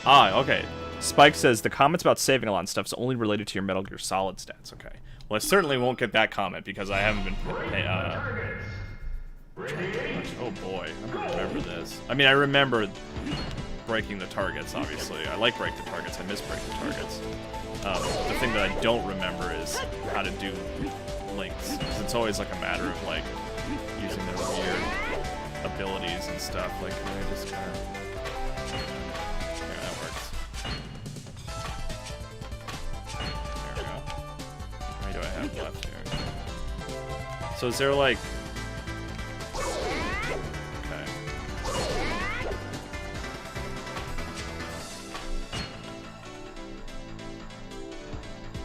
Ah, okay. Spike says the comments about saving a lot and stuff is only related to your Metal Gear Solid stats. Okay. Well, I certainly won't get that comment because I haven't been. Oh boy, I don't remember this. I mean, I remember breaking the targets. Obviously, I like break the targets. I miss break the targets. The thing that I don't remember is how to do links. 'Cause it's always like a matter of like using their weird abilities and stuff. Like, can I just kind of... Yeah, that works. There we go. How many do I have left here? So is there like... Okay.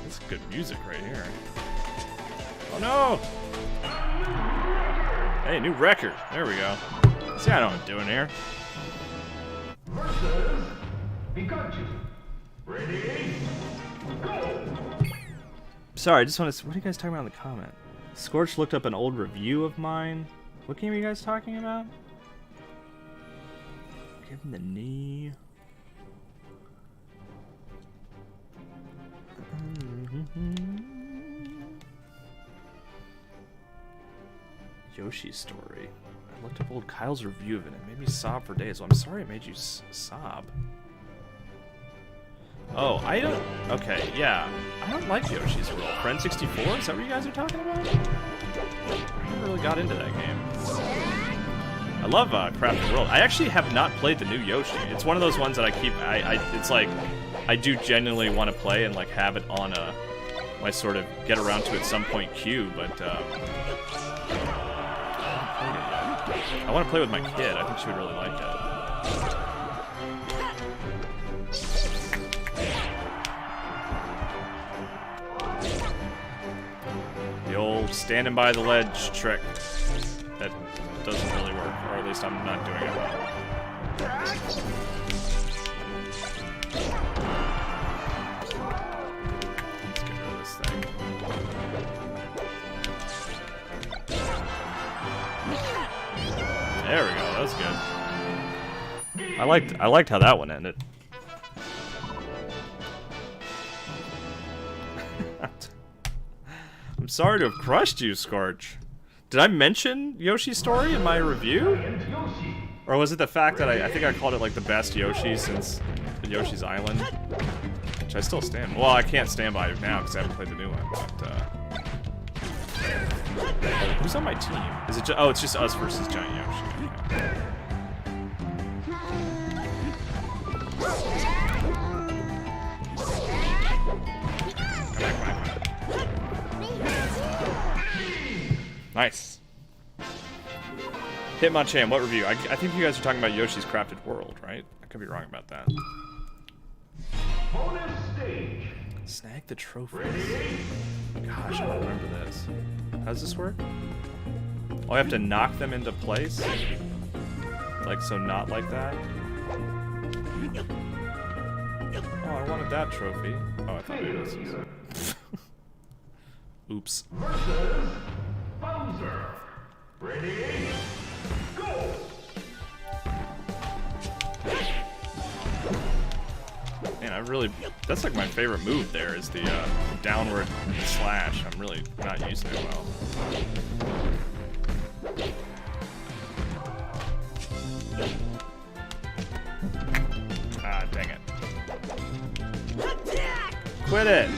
This is good music right here. Oh no! Hey, new record. There we go. See, I know what I'm doing here. Versus Pikachu. Ready? Go! Sorry, I just want to... What are you guys talking about in the comment? Scorch looked up an old review of mine. What game are you guys talking about? Give him the knee. Yoshi's Story. I looked up old Kyle's review of it. It made me sob for days. Well, I'm sorry it made you sob. Oh, I don't... Okay, yeah. I don't like Yoshi's World. Friend 64? Is that what you guys are talking about? I never really got into that game. I love Crafted World. I actually have not played the new Yoshi. It's one of those ones that I keep... It's like... I do genuinely want to play and like have it on my sort of get around to at some point queue, but... I want to play with my kid. I think she would really like it. The old standing by the ledge trick. That doesn't really work, or at least I'm not doing it well. Let's get rid of this thing. There we go. That was good. I liked how that one ended. I'm sorry to have crushed you, Scorch. Did I mention Yoshi's Story in my review? Or was it the fact that I think I called it like the best Yoshi since Yoshi's Island? Which I still stand. Well, I can't stand by it now because I haven't played the new one. But who's on my team? Is it? Oh, it's just us versus Giant Yoshi. Okay. Nice. Hitmonchan, what review? I think you guys are talking about Yoshi's Crafted World, right? I could be wrong about that. Bonus stage. Snag the trophies. Gosh, I don't remember this. How does this work? Oh, I have to knock them into place? Like, so not like that? Oh, I wanted that trophy. Oh, I thought it was. Oops. Versus Bowser. Ready? Go! Man, I really... That's like my favorite move there, is the downward slash. I'm really not using it well. Quit it.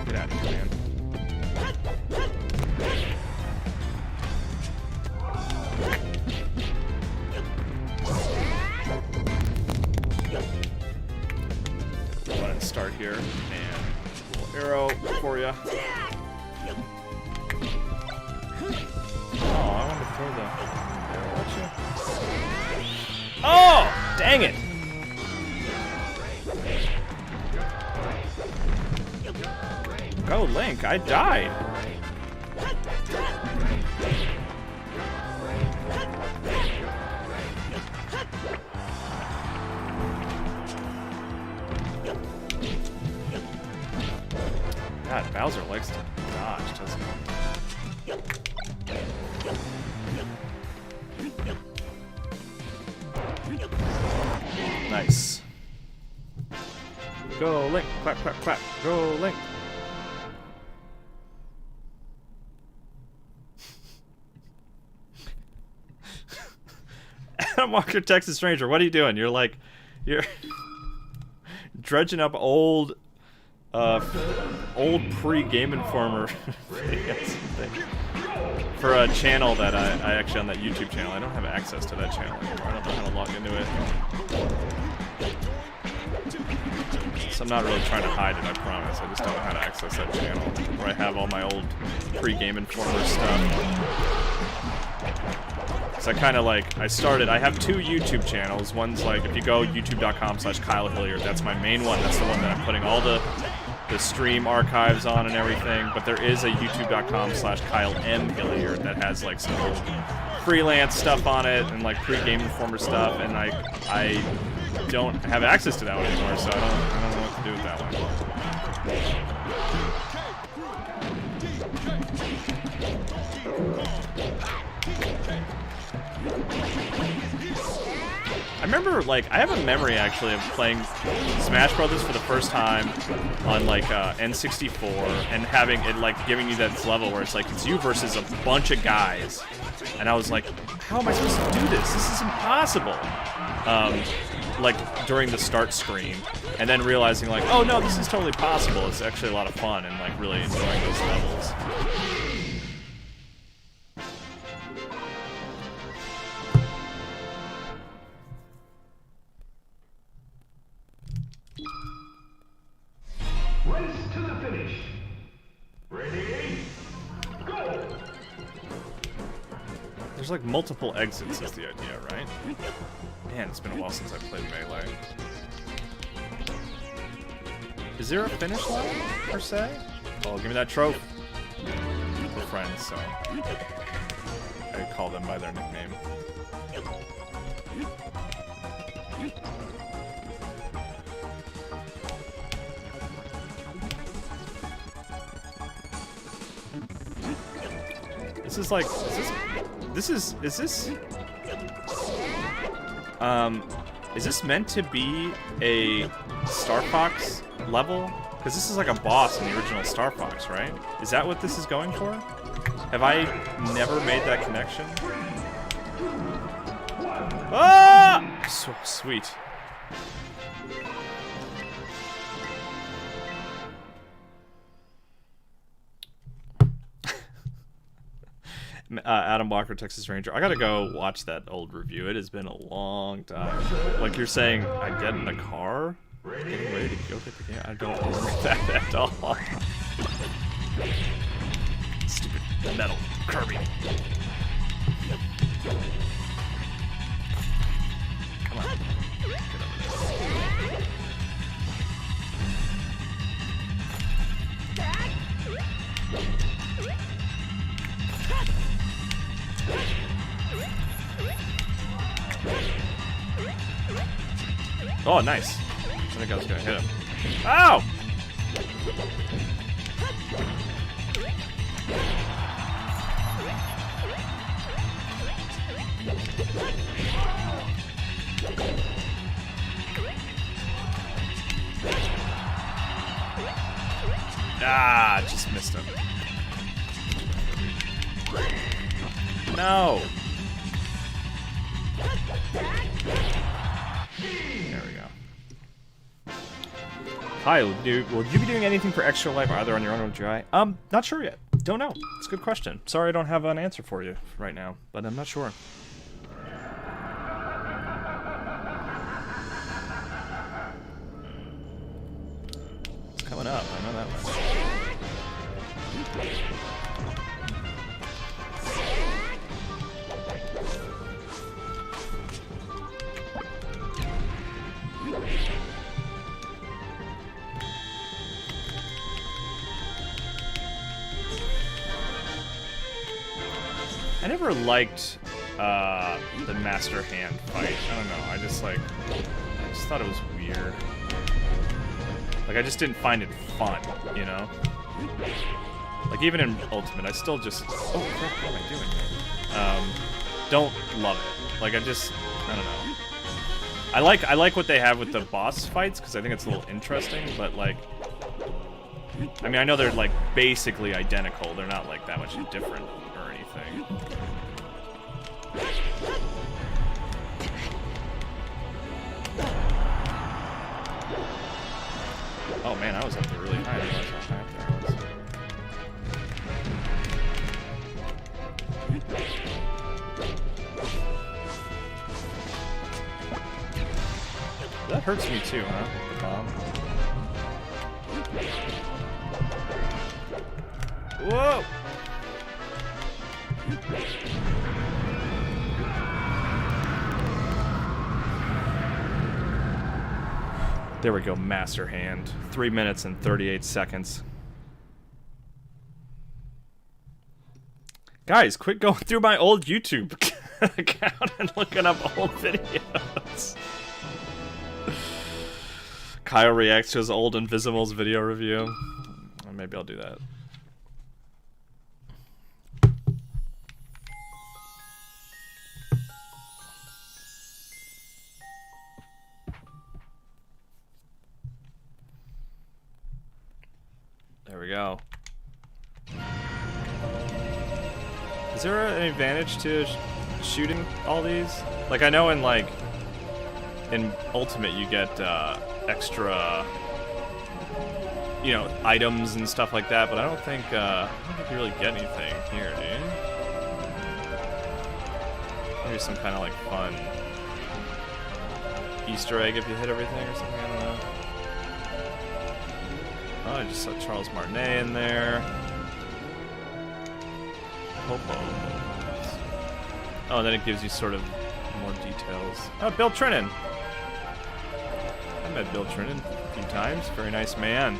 Get out of here, man. Go ahead and start here, and a little arrow for you. Oh, I wanted to throw the arrow at you. Oh, dang it! Go, Link, I died. God, Bowser likes to dodge, doesn't he? Nice. Go, Link. Clap, clap, clap. Go, Link. Adam Walker, Texas Ranger, what are you doing? You're dredging up old pre-Game Informer videos for a channel that I actually, on that YouTube channel, I don't have access to that channel anymore. I don't know how to log into it. So I'm not really trying to hide it, I promise. I just don't know how to access that channel where I have all my old pre-Game Informer stuff. So I kind of I have two YouTube channels. One's if you go youtube.com/Kyle Hilliard, that's my main one. That's the one that I'm putting all the stream archives on and everything. But there is a youtube.com/Kyle M Hilliard that has some old freelance stuff on it and pre-Game Informer stuff. And I don't have access to that one anymore, so I don't know what to do with that one. I remember, I have a memory, actually, of playing Smash Brothers for the first time on, N64, and having it, giving you that level where it's it's you versus a bunch of guys. And I was like, how am I supposed to do this? This is impossible. During the start screen. And then realizing, oh, no, this is totally possible. It's actually a lot of fun and, really enjoying those levels. Race to the finish. Ready? Go! There's multiple exits is the idea, right? Man, it's been a while since I played Melee. Is there a finish line, per se? Oh, give me that trophy. We're friends, so I call them by their nickname. This is is this meant to be a Star Fox level? Because this is a boss in the original Star Fox, right? Is that what this is going for? Have I never made that connection? Ah! So sweet. Adam Walker, Texas Ranger. I gotta go watch that old review. It has been a long time. You're saying, I get in the car? Getting ready to go get the game? I don't remember that at all. Stupid metal Kirby. Come on. Get over there. Oh, nice. I think I was gonna hit him. Ow! Ah, just missed him. No. There we go. Hi, will you be doing anything for Extra Life either on your own or GI? Not sure yet. Don't know. It's a good question. Sorry I don't have an answer for you right now, but I'm not sure. It's coming up. I know that much. I never liked the Master Hand fight. I don't know. I just thought it was weird. Like, I just didn't find it fun, you know? Like, even in Ultimate, I still just... Oh, crap, what am I doing? Don't love it. Like, I don't know. I like what they have with the boss fights, because I think it's a little interesting, but, like... I mean, I know they're, like, basically identical. They're not, like, that much different or anything. Oh man, I was up there really high. I didn't realize how high up there I was. That hurts me too, huh? The bomb. Whoa! There we go, Master Hand. 3 minutes and 38 seconds. Guys, quit going through my old YouTube account and looking up old videos. Kyle reacts to his old Invisibles video review. Maybe I'll do that. There we go. Is there an advantage to shooting all these? Like, I know in Ultimate you get extra, you know, items and stuff like that, but I don't think you really get anything here, do you? Maybe some kind of like fun Easter egg if you hit everything or something. I don't know. Oh, I just saw Charles Martinet in there. Hopo. Oh, and then it gives you sort of more details. Oh, Bill Trinan. I met Bill Trinan a few times. Very nice man.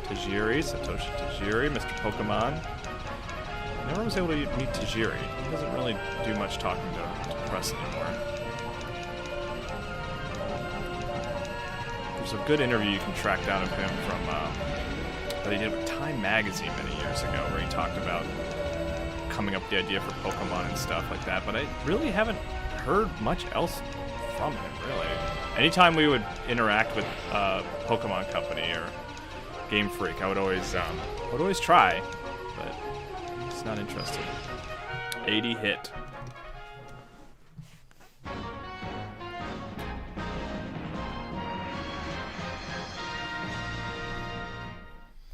Tajiri, Satoshi Tajiri, Mr. Pokemon. Never was able to meet Tajiri. He doesn't really do much talking to press anymore. There's a good interview you can track down of him from that he did with Time Magazine many years ago, where he talked about coming up with the idea for Pokemon and stuff like that. But I really haven't heard much else from him, really. Anytime we would interact with Pokemon Company or Game Freak, I would always try, but I'm just not interested. 80 hit.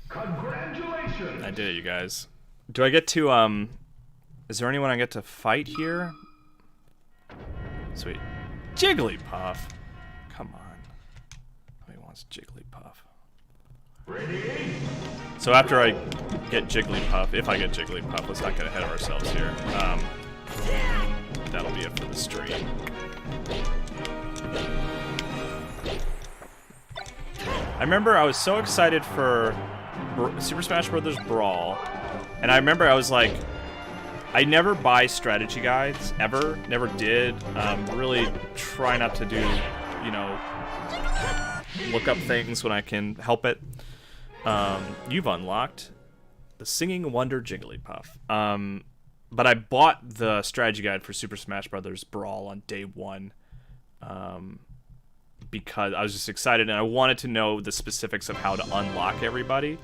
Congratulations! I did it, you guys. Do I get to, is there anyone I get to fight here? Sweet. Jigglypuff! Come on. Nobody wants Jigglypuff. Ready? So after I get Jigglypuff, if I get Jigglypuff, let's not get ahead of ourselves here. That'll be it for the stream. I remember I was so excited for Super Smash Bros. Brawl, and I remember I was like, I never buy strategy guides, ever. Never did. Really try not to do, you know, look up things when I can help it. You've unlocked the Singing Wonder Jigglypuff. But I bought the strategy guide for Super Smash Bros. Brawl on day one. Because I was just excited and I wanted to know the specifics of how to unlock everybody.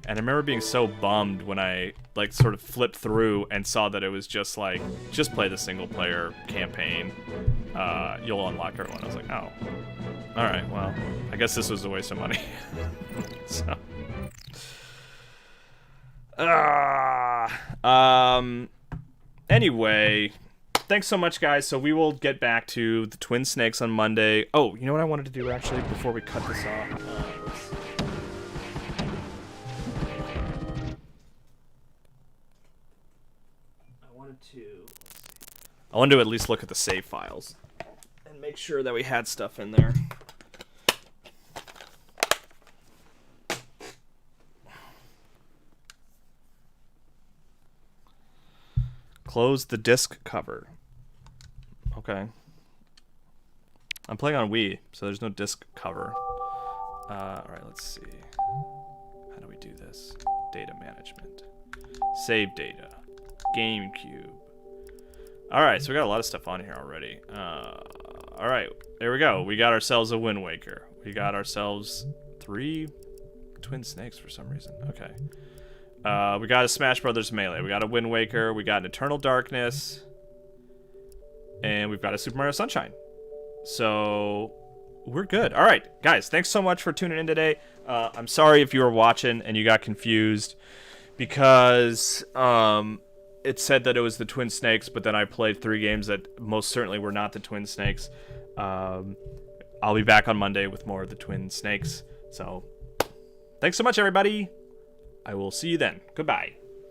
And I remember being so bummed when I, like, sort of flipped through and saw that it was just, like, just play the single-player campaign. You'll unlock everyone. I was like, oh. Alright, well, I guess this was a waste of money. So. Anyway, thanks so much, guys. So we will get back to the Twin Snakes on Monday. Oh, you know what I wanted to do, actually, before we cut this off? I wanted to at least look at the save files and make sure that we had stuff in there. Close the disc cover. Okay. I'm playing on Wii, so there's no disc cover. Alright, let's see. How do we do this? Data management. Save data. GameCube. Alright, so we got a lot of stuff on here already. Alright, there we go. We got ourselves a Wind Waker. We got ourselves 3 Twin Snakes for some reason. Okay. We got a Smash Brothers Melee. We got a Wind Waker. We got an Eternal Darkness. And we've got a Super Mario Sunshine. So, we're good. Alright, guys, thanks so much for tuning in today. I'm sorry if you were watching and you got confused. Because, it said that it was the Twin Snakes, but then I played 3 games that most certainly were not the Twin Snakes. I'll be back on Monday with more of the Twin Snakes. So, thanks so much, everybody. I will see you then. Goodbye.